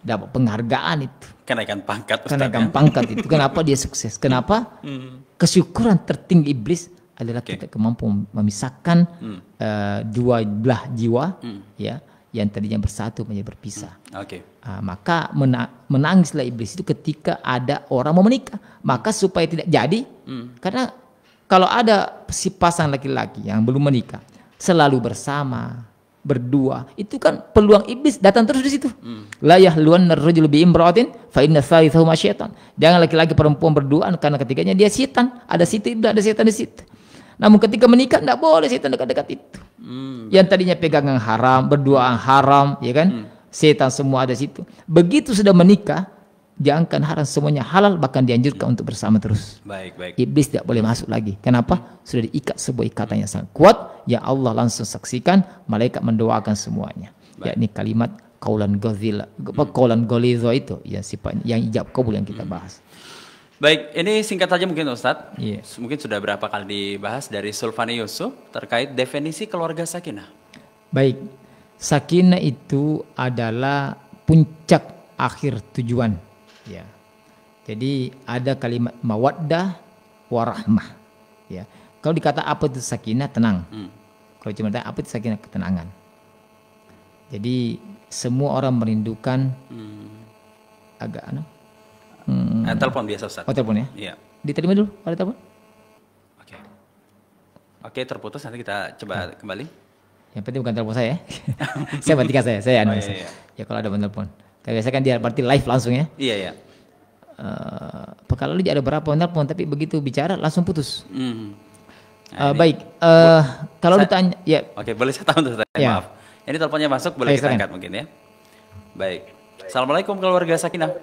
B: dapat penghargaan itu.
A: Kenaikan pangkat.
B: Kenaikan pangkat itu. Kenapa dia sukses? Kenapa? Kesyukuran tertinggi iblis adalah kita kemampuan memisahkan dua belah jiwa, ya, yang tadinya bersatu menjadi berpisah. Maka menangislah iblis itu ketika ada orang mau menikah. Maka supaya tidak jadi, karena kalau ada si pasang laki-laki yang belum menikah, selalu bersama, berdua, itu kan peluang iblis datang terus di situ. La yahluwanna ar-rajulu bi imra'atin fa inna thalithahu syaitan. Jangan laki-laki perempuan berduaan karena ketiganya dia setan. Ada situ iblis, ada setan di situ. Namun ketika menikah tidak boleh setan dekat-dekat itu. Yang tadinya pegangan haram, berduaan haram, ya kan? Setan semua ada situ. Begitu sudah menikah, diangkat haram semuanya halal, bahkan dianjurkan untuk bersama terus.
A: Baik.
B: Iblis tidak boleh masuk lagi. Kenapa? Sudah diikat sebuah ikatan yang sangat kuat, yang Allah langsung saksikan, malaikat mendoakan semuanya. Yakni kalimat qaulan ghalidha itu, yang sifatnya yang ijab kabul yang kita bahas.
A: Baik, ini singkat saja mungkin Ustadz. Mungkin sudah berapa kali dibahas dari Sulfani Yusuf terkait definisi keluarga sakinah.
B: Baik, sakinah itu adalah puncak akhir tujuan. Ya, jadi ada kalimat mawaddah warahmah. Ya, kalau dikata apa itu sakinah, tenang. Kalau cuma tanya apa itu sakinah, ketenangan. Jadi semua orang merindukan agak
A: telepon biasa Ustaz.
B: Oh, telepon ya?
A: Iya.
B: Diterima dulu, ada telepon.
A: Oke, terputus, nanti kita coba kembali.
B: Yang penting bukan telepon saya. Saya matikan saya. Iya. Ya kalau ada telepon. Tapi biasanya kan dia berarti live langsung ya.
A: Iya.
B: Kalau ada berapa telepon tapi begitu bicara langsung putus. Baik. Kalau ditanya, ya.
A: Oke, boleh saya tahu Ustaz? Ya. Maaf. Ini teleponnya masuk, boleh kita angkat mungkin ya. Baik. Assalamualaikum keluarga sakinah.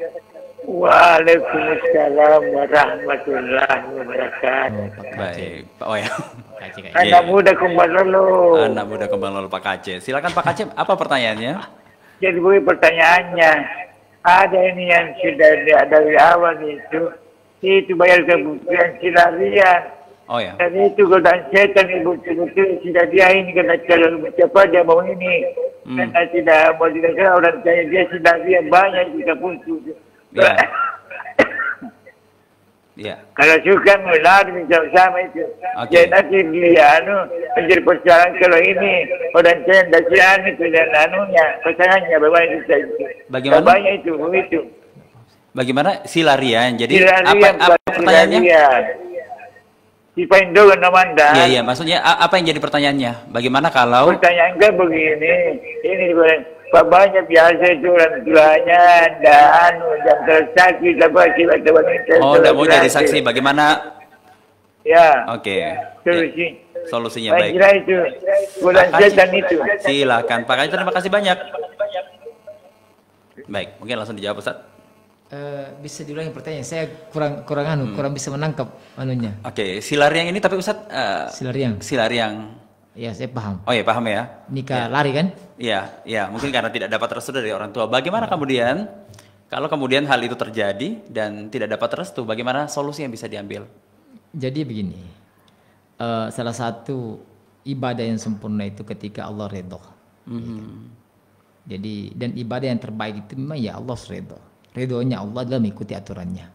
C: Waalaikumsalam warahmatullahi wabarakatuh.
A: Baik, Pak Oya.
C: Anak muda kembang lolo.
A: Anak muda kembang lolo Pak Kace. Silakan Pak Kace, apa pertanyaannya?
C: Jadi begini pertanyaannya, ada ini yang sudah dari awal itu bayar kebutuhan silarian.
A: Oh ya.
C: Dan itu godaan setan ibu betul sudah dia ini kena calon siapa dia mau ini. Karena tidak mau dikatakan orang saya dia silarian banyak juga putus.
A: Ya.
C: Kalau suka mulai sama itu, jadi nanti dia menjadi persoalan kalau ini orang saya tidak itu dan pasangannya
A: bagaimana?
C: Banyak itu begitu.
A: Bagaimana silarian? Jadi apa pertanyaannya?
C: Si Paindongan Namanda.
A: Iya, maksudnya apa yang jadi pertanyaannya? Bagaimana kalau?
C: Pertanyaan kan begini, ini banyak biasa itu orang tuanya dan yang tersakit apa akibat wanita.
A: Oh, tidak mau jadi saksi. Bagaimana?
C: Ya.
A: Oke. Solusinya baik.
C: Kira itu bulan setan itu.
A: Silakan Pak Kaji, terima kasih banyak. Baik, mungkin langsung dijawab Ustaz.
B: Bisa diulangi pertanyaan, saya kurang bisa menangkap anunya.
A: Oke, silariang ini tapi Ustaz silariang.
B: Ya, saya paham.
A: Oh ya, paham ya.
B: Nikah lari kan?
A: Iya, mungkin karena tidak dapat restu dari orang tua. Bagaimana kemudian kalau kemudian hal itu terjadi dan tidak dapat restu, bagaimana solusi yang bisa diambil?
B: Jadi begini, salah satu ibadah yang sempurna itu ketika Allah ridho. Jadi dan ibadah yang terbaik itu memang ya Allah ridho. Ridhonya Allah adalah mengikuti aturannya.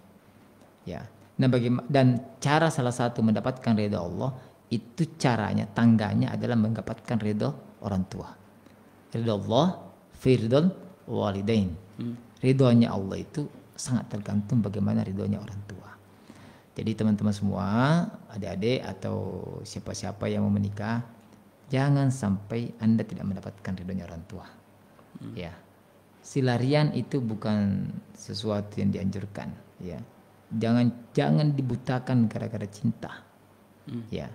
B: Ya. Nah, dan cara salah satu mendapatkan ridho Allah itu caranya, tangganya adalah mendapatkan ridho orang tua. Ridho Allah, firdul walidain. Ridhonya Allah itu sangat tergantung bagaimana ridhonya orang tua. Jadi teman-teman semua, adik-adik atau siapa-siapa yang mau menikah, jangan sampai Anda tidak mendapatkan ridhonya orang tua. Ya. Silarian itu bukan sesuatu yang dianjurkan, ya. Jangan dibutakan gara-gara cinta. Ya.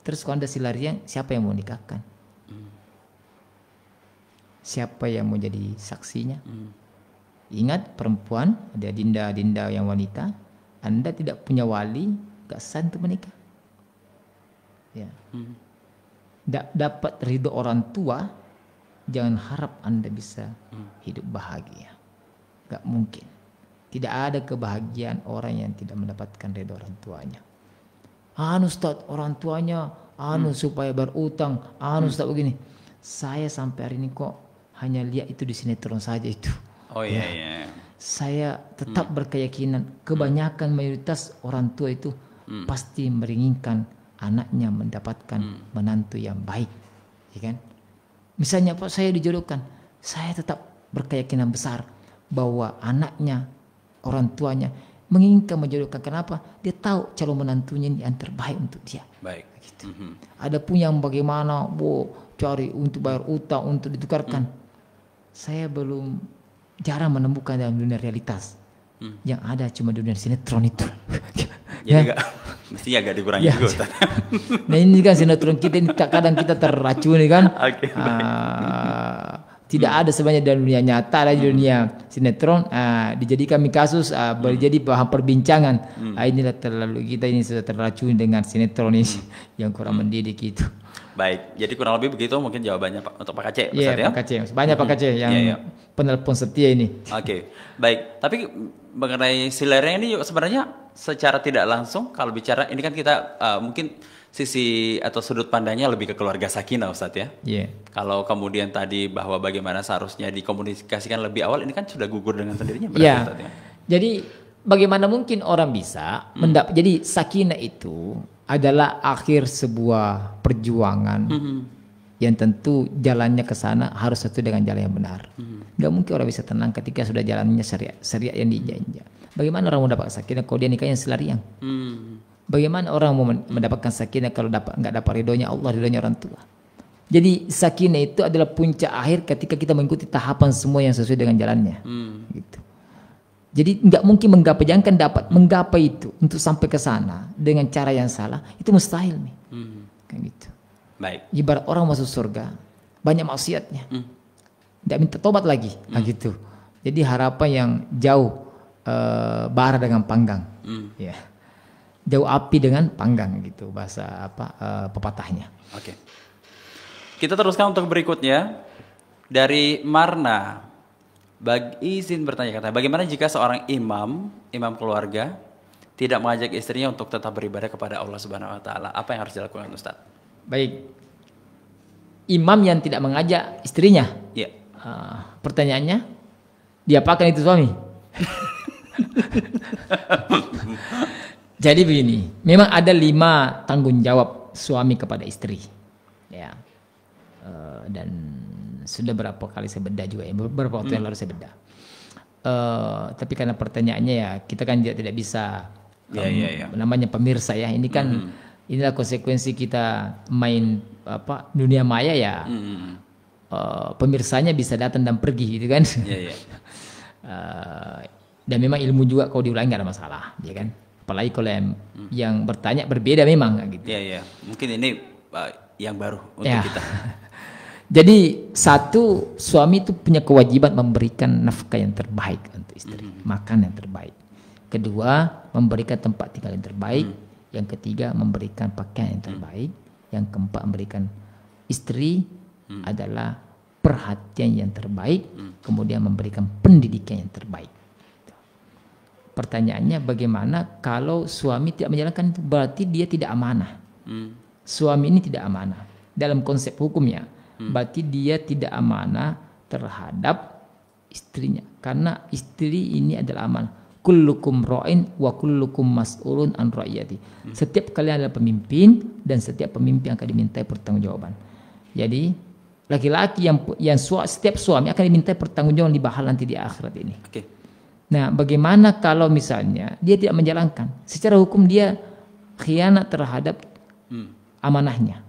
B: Terus kalau Anda silarian, siapa yang mau nikahkan? Siapa yang mau jadi saksinya? Ingat perempuan, ada dinda-dinda yang wanita, Anda tidak punya wali, gak sah untuk menikah. Ya. Dapat ridho orang tua, jangan harap Anda bisa hidup bahagia. Gak mungkin. Tidak ada kebahagiaan orang yang tidak mendapatkan ridho orang tuanya. Anu Ustaz, orang tuanya supaya berutang, Ustaz begini. Saya sampai hari ini kok hanya lihat itu di sinetron saja itu.
A: Oh iya, iya.
B: Saya tetap berkeyakinan kebanyakan mayoritas orang tua itu pasti menginginkan anaknya mendapatkan menantu yang baik, ya kan? Misalnya Pak, saya dijodohkan, saya tetap berkeyakinan besar bahwa anaknya, orang tuanya menginginkan menjodohkan. Kenapa? Dia tahu calon menantunya yang terbaik untuk dia.
A: Baik.
B: Gitu. Adapun yang bagaimana, cari untuk bayar utang, untuk ditukarkan, saya belum jarang menemukan dalam dunia realitas. Yang ada cuma dunia sinetron itu.
A: Jadi mestinya agak dikurangi juga Ustaz.
B: Nah ini kan sinetron kita ini kadang kita terracuni kan. Tidak ada sebenarnya dalam dunia nyata, ada di dunia sinetron. Dijadikan kasus, jadi bahan perbincangan. Inilah terlalu kita ini sudah terracuni dengan sinetron ini yang kurang mendidik itu.
A: Baik, jadi kurang lebih begitu mungkin jawabannya Pak untuk Pak Aceh.
B: Iya,
A: ya?
B: Pak Aceh. Banyak Pak Aceh yang penelpon setia ini.
A: Oke, baik. Tapi mengenai si lereng ini sebenarnya secara tidak langsung kalau bicara ini kan kita mungkin sisi atau sudut pandangnya lebih ke keluarga sakinah Ustadz ya.
B: Iya.
A: Kalau kemudian tadi bahwa bagaimana seharusnya dikomunikasikan lebih awal, ini kan sudah gugur dengan sendirinya.
B: Iya. Jadi bagaimana mungkin orang bisa jadi sakinah itu adalah akhir sebuah perjuangan yang tentu jalannya ke sana harus sesuai dengan jalan yang benar. Gak mungkin orang bisa tenang ketika sudah jalannya syariat yang diinjak-injak. Bagaimana orang mau dapat sakinah kalau dia nikahnya selariang? Bagaimana orang mau mendapatkan sakinah kalau nggak dapat ridhonya Allah, ridhonya orang tua? Jadi sakinah itu adalah puncak akhir ketika kita mengikuti tahapan semua yang sesuai dengan jalannya. Gitu. Jadi nggak mungkin menggapai, jangan kan dapat menggapai itu untuk sampai ke sana dengan cara yang salah, itu mustahil nih. Kayak gitu.
A: Baik.
B: Ibarat orang masuk surga, banyak maksiatnya, tidak minta tobat lagi, gitu. Jadi harapan yang jauh bara dengan panggang, ya. Jauh api dengan panggang gitu bahasa pepatahnya.
A: Oke. Kita teruskan untuk berikutnya dari Marna. Izin bertanya katanya, bagaimana jika seorang imam keluarga tidak mengajak istrinya untuk tetap beribadah kepada Allah Subhanahu wa taala? Apa yang harus dilakukan Ustaz?
B: Baik. Imam yang tidak mengajak istrinya? Iya. Pertanyaannya, diapakan itu suami? Jadi begini, memang ada 5 tanggung jawab suami kepada istri. Ya. Dan sudah berapa kali saya bedah juga ya, beberapa waktu yang lalu saya bedah. Tapi karena pertanyaannya ya, kita kan tidak bisa namanya pemirsa ya. Ini kan inilah konsekuensi kita main dunia maya ya. Pemirsanya bisa datang dan pergi gitu kan. Dan memang ilmu juga kalau diulangi nggak ada masalah, ya kan. Apalagi kalau yang bertanya berbeda memang gitu.
A: Iya. Mungkin ini yang baru untuk kita.
B: Jadi satu, suami itu punya kewajiban memberikan nafkah yang terbaik untuk istri, makan yang terbaik. Kedua, memberikan tempat tinggal yang terbaik. Yang ketiga, memberikan pakaian yang terbaik. Yang keempat, memberikan istri adalah perhatian yang terbaik. Kemudian memberikan pendidikan yang terbaik. Pertanyaannya, bagaimana kalau suami tidak menjalankan itu? Berarti dia tidak amanah. Suami ini tidak amanah dalam konsep hukumnya. Berarti dia tidak amanah terhadap istrinya, karena istri ini adalah amanah. Kullukum ra'in wa kullukum mas'ulun an ra'iyati. Setiap kalian adalah pemimpin dan setiap pemimpin akan dimintai pertanggungjawaban. Jadi laki-laki setiap suami akan dimintai pertanggungjawaban di bahal nanti di akhirat ini. Nah, bagaimana kalau misalnya dia tidak menjalankan? Secara hukum dia khianat terhadap amanahnya.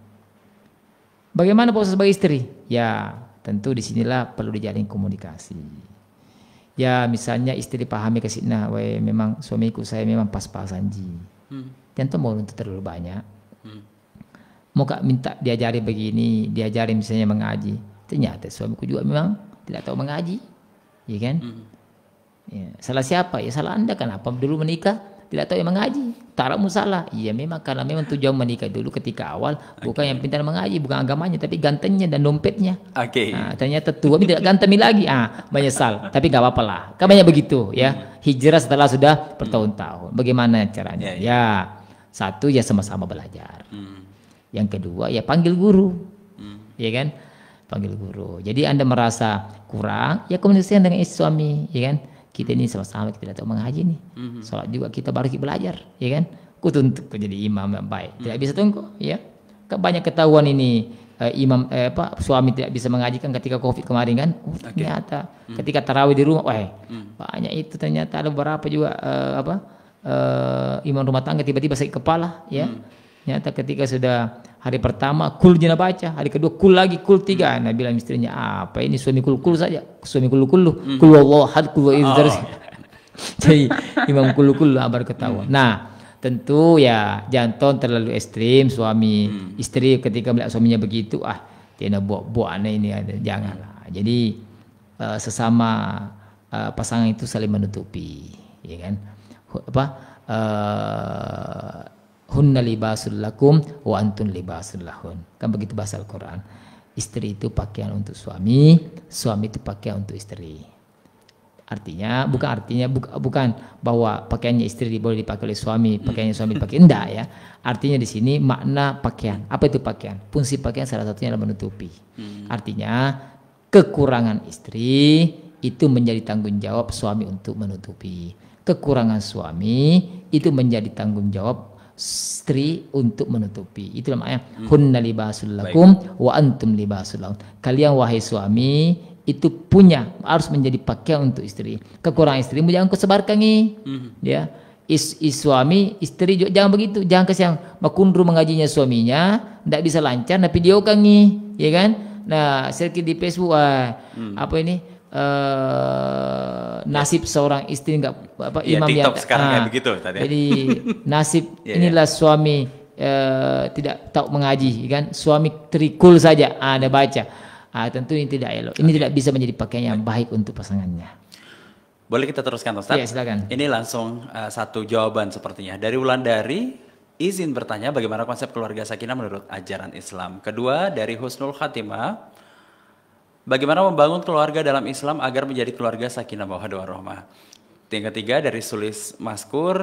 B: Bagaimana proses sebagai istri? Ya, tentu disinilah perlu dijalin komunikasi. Ya, misalnya istri pahami ke sini, memang suamiku saya memang pas-pasan ji. Jangan mau untuk terlalu banyak. Mau minta diajari begini, diajari misalnya mengaji. Ternyata suamiku juga memang tidak tahu mengaji, ya kan? Ya, salah siapa? Ya salah Anda, kenapa dulu menikah? tidak tahu yang mengaji. Tarakmu salah. Iya memang karena memang tujuan menikah dulu ketika awal bukan yang pintar mengaji, bukan agamanya, tapi gantengnya dan dompetnya. Nah, ternyata tua tidak ganteng lagi. Menyesal. Tapi gak apa-apa lah. Kan banyak begitu ya. Hijrah setelah sudah bertahun-tahun. Bagaimana caranya? Ya, satu ya sama-sama belajar. Yang kedua ya panggil guru. Ya kan? Panggil guru. Jadi Anda merasa kurang, ya komunikasikan dengan istri suami, ya kan? Kita ini sama-sama kita tahu mengaji nih. Sholat juga kita baru belajar, ya kan? Kutuntut jadi imam yang baik. Tidak bisa tunggu, ya. Kan banyak ketahuan ini suami tidak bisa mengaji kan ketika Covid kemarin kan. Ternyata ketika tarawih di rumah, banyak itu ternyata ada beberapa juga imam rumah tangga tiba-tiba sakit kepala, ya. Nyata ketika sudah hari pertama kul jana baca, hari kedua kul lagi, kul tiga. Nah bilang istrinya, apa ini suami kul saja, suami kul Allah had kul terus. Jadi imam kul baru ketahuan. Nah tentu ya jangan terlalu ekstrim suami istri ketika melihat suaminya begitu, tidak buat aneh ini, janganlah. Jadi sesama pasangan itu saling menutupi, ya kan? Hunna libasul lakum wa antun libasul lahun. Kan begitu bahasa Al-Quran. Istri itu pakaian untuk suami, suami itu pakaian untuk istri. Artinya bukan bahwa pakaiannya istri boleh dipakai oleh suami, pakaiannya suami dipakai, enggak ya. Artinya di sini makna pakaian. Apa itu pakaian? Fungsi pakaian salah satunya adalah menutupi. Artinya kekurangan istri itu menjadi tanggung jawab suami untuk menutupi. Kekurangan suami itu menjadi tanggung jawab istri untuk menutupi. Itu namanya hunna libasul lakum wa antum libasul lahun. Kalian wahai suami itu harus menjadi pakaian untuk istri. Kekurangan istrimu jangan kau sebarkan ya. Suami istri juga jangan begitu, jangan kasihan makundru mengajinya suaminya tidak bisa lancar, tapi video kan ya kan. Nah sedikit di Facebook nasib seorang istri imam yang
A: begitu tadi.
B: Jadi nasib inilah suami tidak tahu mengaji kan, suami trikul saja ada baca. Tentu ini tidak elok. Ini tidak bisa menjadi pakaian yang baik untuk pasangannya.
A: Boleh kita teruskan Ustaz?
B: Ya, silakan.
A: Ini langsung satu jawaban sepertinya dari Wulandari. Izin bertanya bagaimana konsep keluarga sakinah menurut ajaran Islam. Kedua dari Husnul Khatimah, bagaimana membangun keluarga dalam Islam agar menjadi keluarga sakinah mawaddah warahmah. Yang ketiga dari Sulis Maskur,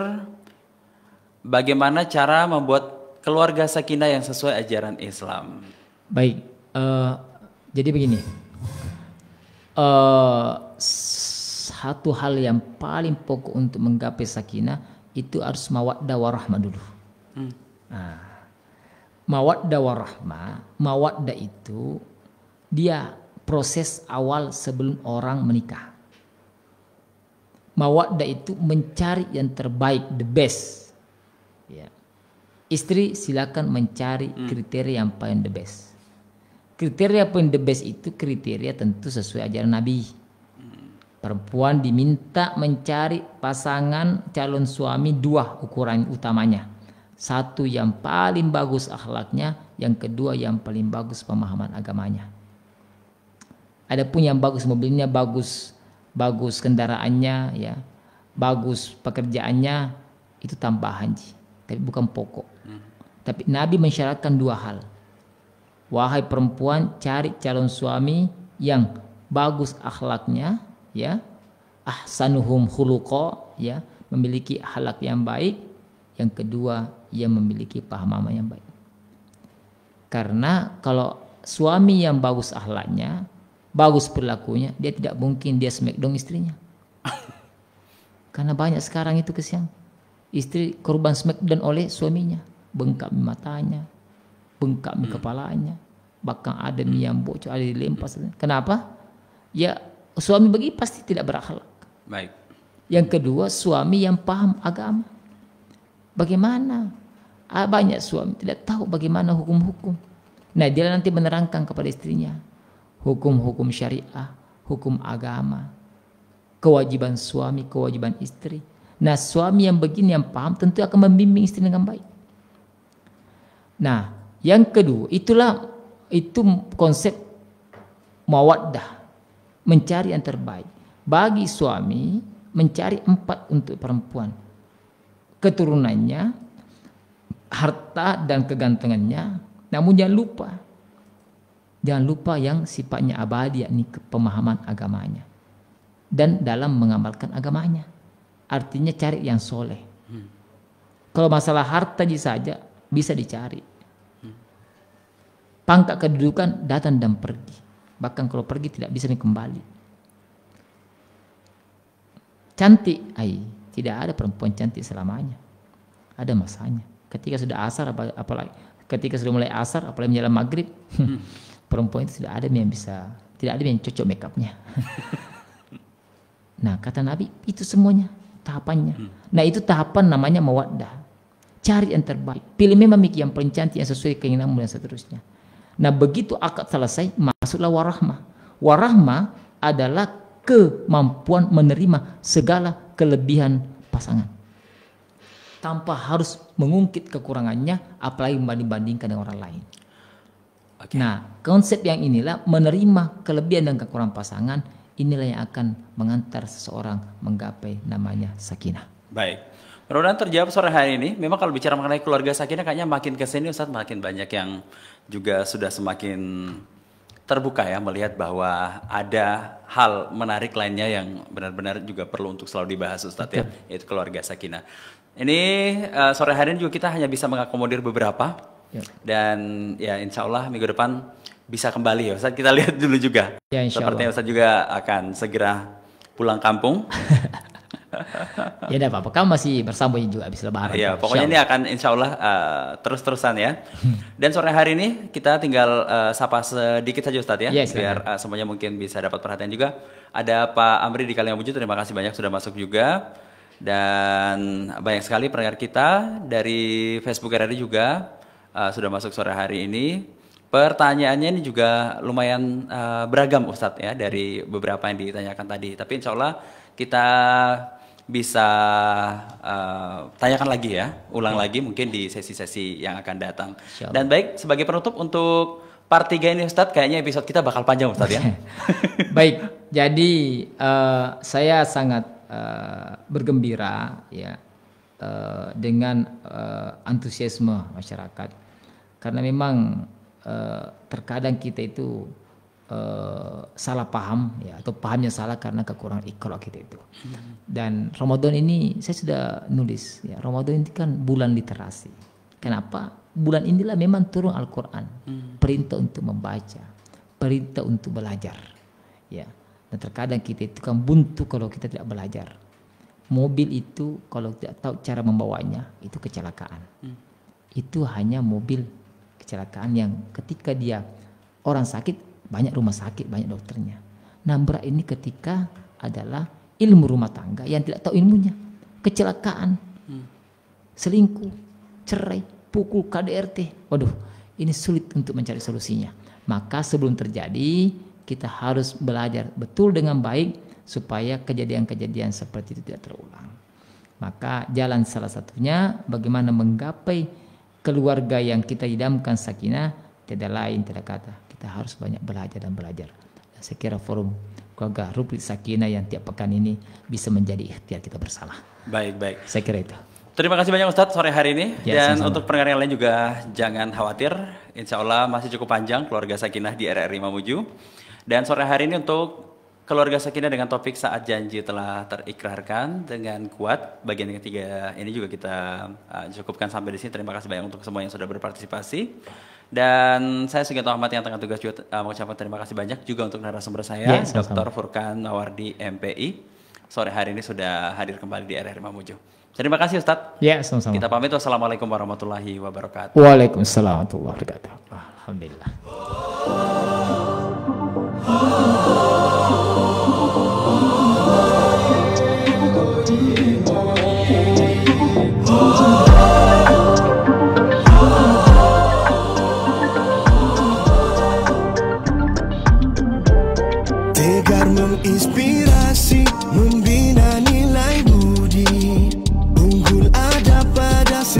A: bagaimana cara membuat keluarga sakinah yang sesuai ajaran Islam.
B: Baik, jadi begini, satu hal yang paling pokok untuk menggapai sakinah itu harus mawaddah warahmah dulu. Mawaddah warahmah, mawaddah itu dia proses awal sebelum orang menikah. Mawaddah itu mencari yang terbaik, the best. Ya. Istri silakan mencari kriteria yang paling the best. Kriteria paling the best itu kriteria tentu sesuai ajaran Nabi. Perempuan diminta mencari pasangan calon suami dua ukuran utamanya. Satu yang paling bagus akhlaknya, yang kedua yang paling bagus pemahaman agamanya. Adapun yang bagus mobilnya, bagus kendaraannya, ya, bagus pekerjaannya, itu tambahan, tapi bukan pokok. Tapi Nabi mensyaratkan dua hal. Wahai perempuan, cari calon suami yang bagus akhlaknya, ya, ahsanuhum khuluqa, ya, memiliki akhlak yang baik. Yang kedua, ia memiliki pemahaman yang baik. Karena kalau suami yang bagus akhlaknya, bagus perilakunya, dia tidak mungkin dia smackdown istrinya. Karena banyak sekarang itu kesian. Istri korban smackdown oleh suaminya, bengkak matanya, bengkak kepalanya, bahkan ada yang bocor, ada dilempar. Kenapa? Ya suami bagi pasti tidak berakhlak.
A: Baik.
B: Yang kedua, suami yang paham agama. Bagaimana? Banyak suami tidak tahu bagaimana hukum-hukum. Nah, dia nanti menerangkan kepada istrinya hukum-hukum syariah, hukum agama, kewajiban suami, kewajiban istri. Nah, suami yang begini yang paham tentu akan membimbing istri dengan baik. Nah, yang kedua, itu konsep mawaddah, mencari yang terbaik. Bagi suami mencari 4 untuk perempuan. keturunannya, harta dan kegantengannya. Namun jangan lupa yang sifatnya abadi, yakni pemahaman agamanya dan dalam mengamalkan agamanya. Artinya cari yang soleh. Kalau masalah harta saja bisa dicari. Pangkat kedudukan datang dan pergi. Bahkan kalau pergi tidak bisa kembali. Cantik, tidak ada perempuan cantik selamanya. Ada masanya. Ketika sudah asar, apalagi ketika sudah mulai asar, apalagi menjelang maghrib, perempuan itu tidak ada yang cocok make upnya. Nah, kata Nabi itu semuanya tahapannya. Nah, itu tahapan namanya mawaddah. Cari yang terbaik. Pilih memang yang paling cantik yang sesuai keinginanmu dan seterusnya. Nah, begitu akad selesai, masuklah warahmah. Warahmah adalah kemampuan menerima segala kelebihan pasangan tanpa harus mengungkit kekurangannya, apalagi membanding-bandingkan dengan orang lain. Okay. Nah, konsep yang inilah, menerima kelebihan dan kekurangan pasangan, inilah yang akan mengantar seseorang menggapai namanya sakinah.
A: Baik, mudah-mudahan terjawab sore hari ini. Memang kalau bicara mengenai keluarga sakinah, kayaknya makin kesini Ustadz makin banyak yang juga sudah semakin terbuka ya, melihat bahwa ada hal menarik lainnya yang benar-benar juga perlu untuk selalu dibahas Ustadz ya, yaitu keluarga sakinah. Ini sore hari ini juga kita hanya bisa mengakomodir beberapa, dan ya insya Allah minggu depan bisa kembali ya Ustadz, kita lihat dulu juga. Ya, sepertinya Ustadz juga akan segera pulang kampung.
B: Ya tidak apa-apa, kamu masih bersambung juga habis lebaran.
A: Ya, pokoknya ini akan insya Allah terus-terusan ya. Dan sore hari ini kita tinggal sapa sedikit saja Ustadz ya, biar semuanya mungkin bisa dapat perhatian juga. Ada Pak Amri di Kalimantan, terima kasih banyak sudah masuk juga. Dan banyak sekali pendengar kita dari Facebook RRI juga sudah masuk sore hari ini. Pertanyaannya ini juga lumayan beragam Ustadz ya, dari beberapa yang ditanyakan tadi. Tapi insya Allah kita bisa tanyakan lagi ya, ulang lagi mungkin di sesi-sesi yang akan datang. Dan baik, sebagai penutup untuk part 3 ini Ustadz, kayaknya episode kita bakal panjang Ustadz ya.
B: Baik, jadi saya sangat bergembira ya dengan antusiasme masyarakat, karena memang terkadang kita itu salah paham ya, atau pahamnya salah karena kekurangan ikhlas kita itu. Dan Ramadan ini saya sudah nulis ya, Ramadan ini kan bulan literasi. Kenapa? Bulan inilah memang turun Al-Quran, perintah untuk membaca, perintah untuk belajar ya. Dan terkadang kita itu kan buntu kalau kita tidak belajar. Mobil itu kalau tidak tahu cara membawanya itu kecelakaan. Itu hanya mobil kecelakaan yang ketika dia orang sakit, banyak rumah sakit, banyak dokternya. Nah, berat ini ketika adalah ilmu rumah tangga yang tidak tahu ilmunya. Kecelakaan, selingkuh, cerai, pukul, KDRT. Waduh, ini sulit untuk mencari solusinya. Maka sebelum terjadi, kita harus belajar betul dengan baik supaya kejadian-kejadian seperti itu tidak terulang. Maka jalan salah satunya bagaimana menggapai keluarga yang kita idamkan sakinah, tidak lain tidak kata kita harus banyak belajar dan belajar. Dan saya kira forum keluarga Rubrik Sakinah yang tiap pekan ini bisa menjadi ikhtiar kita bersama.
A: Baik.
B: Saya kira itu.
A: Terima kasih banyak Ustadz sore hari ini.
B: Ya,
A: dan sama-sama. Untuk pendengar yang lain juga jangan khawatir. Insya Allah masih cukup panjang keluarga Sakinah di RRI Mamuju. Dan sore hari ini untuk keluarga Sakinah dengan topik saat janji telah terikrarkan dengan kuat. Bagian ketiga ini juga kita cukupkan sampai di sini. Terima kasih banyak untuk semua yang sudah berpartisipasi. Dan saya Sugianto Ahmad yang tengah tugas juga mengucapkan terima kasih banyak juga untuk narasumber saya, Dr. Furkan Nawardi MPI. Sore hari ini sudah hadir kembali di RRI Mamuju. Terima kasih Ustadz.
B: Ya, sama-sama.
A: Kita pamit. Wassalamualaikum warahmatullahi wabarakatuh.
B: Waalaikumsalam warahmatullahi wabarakatuh. Alhamdulillah.
D: Tegar menginspirasi.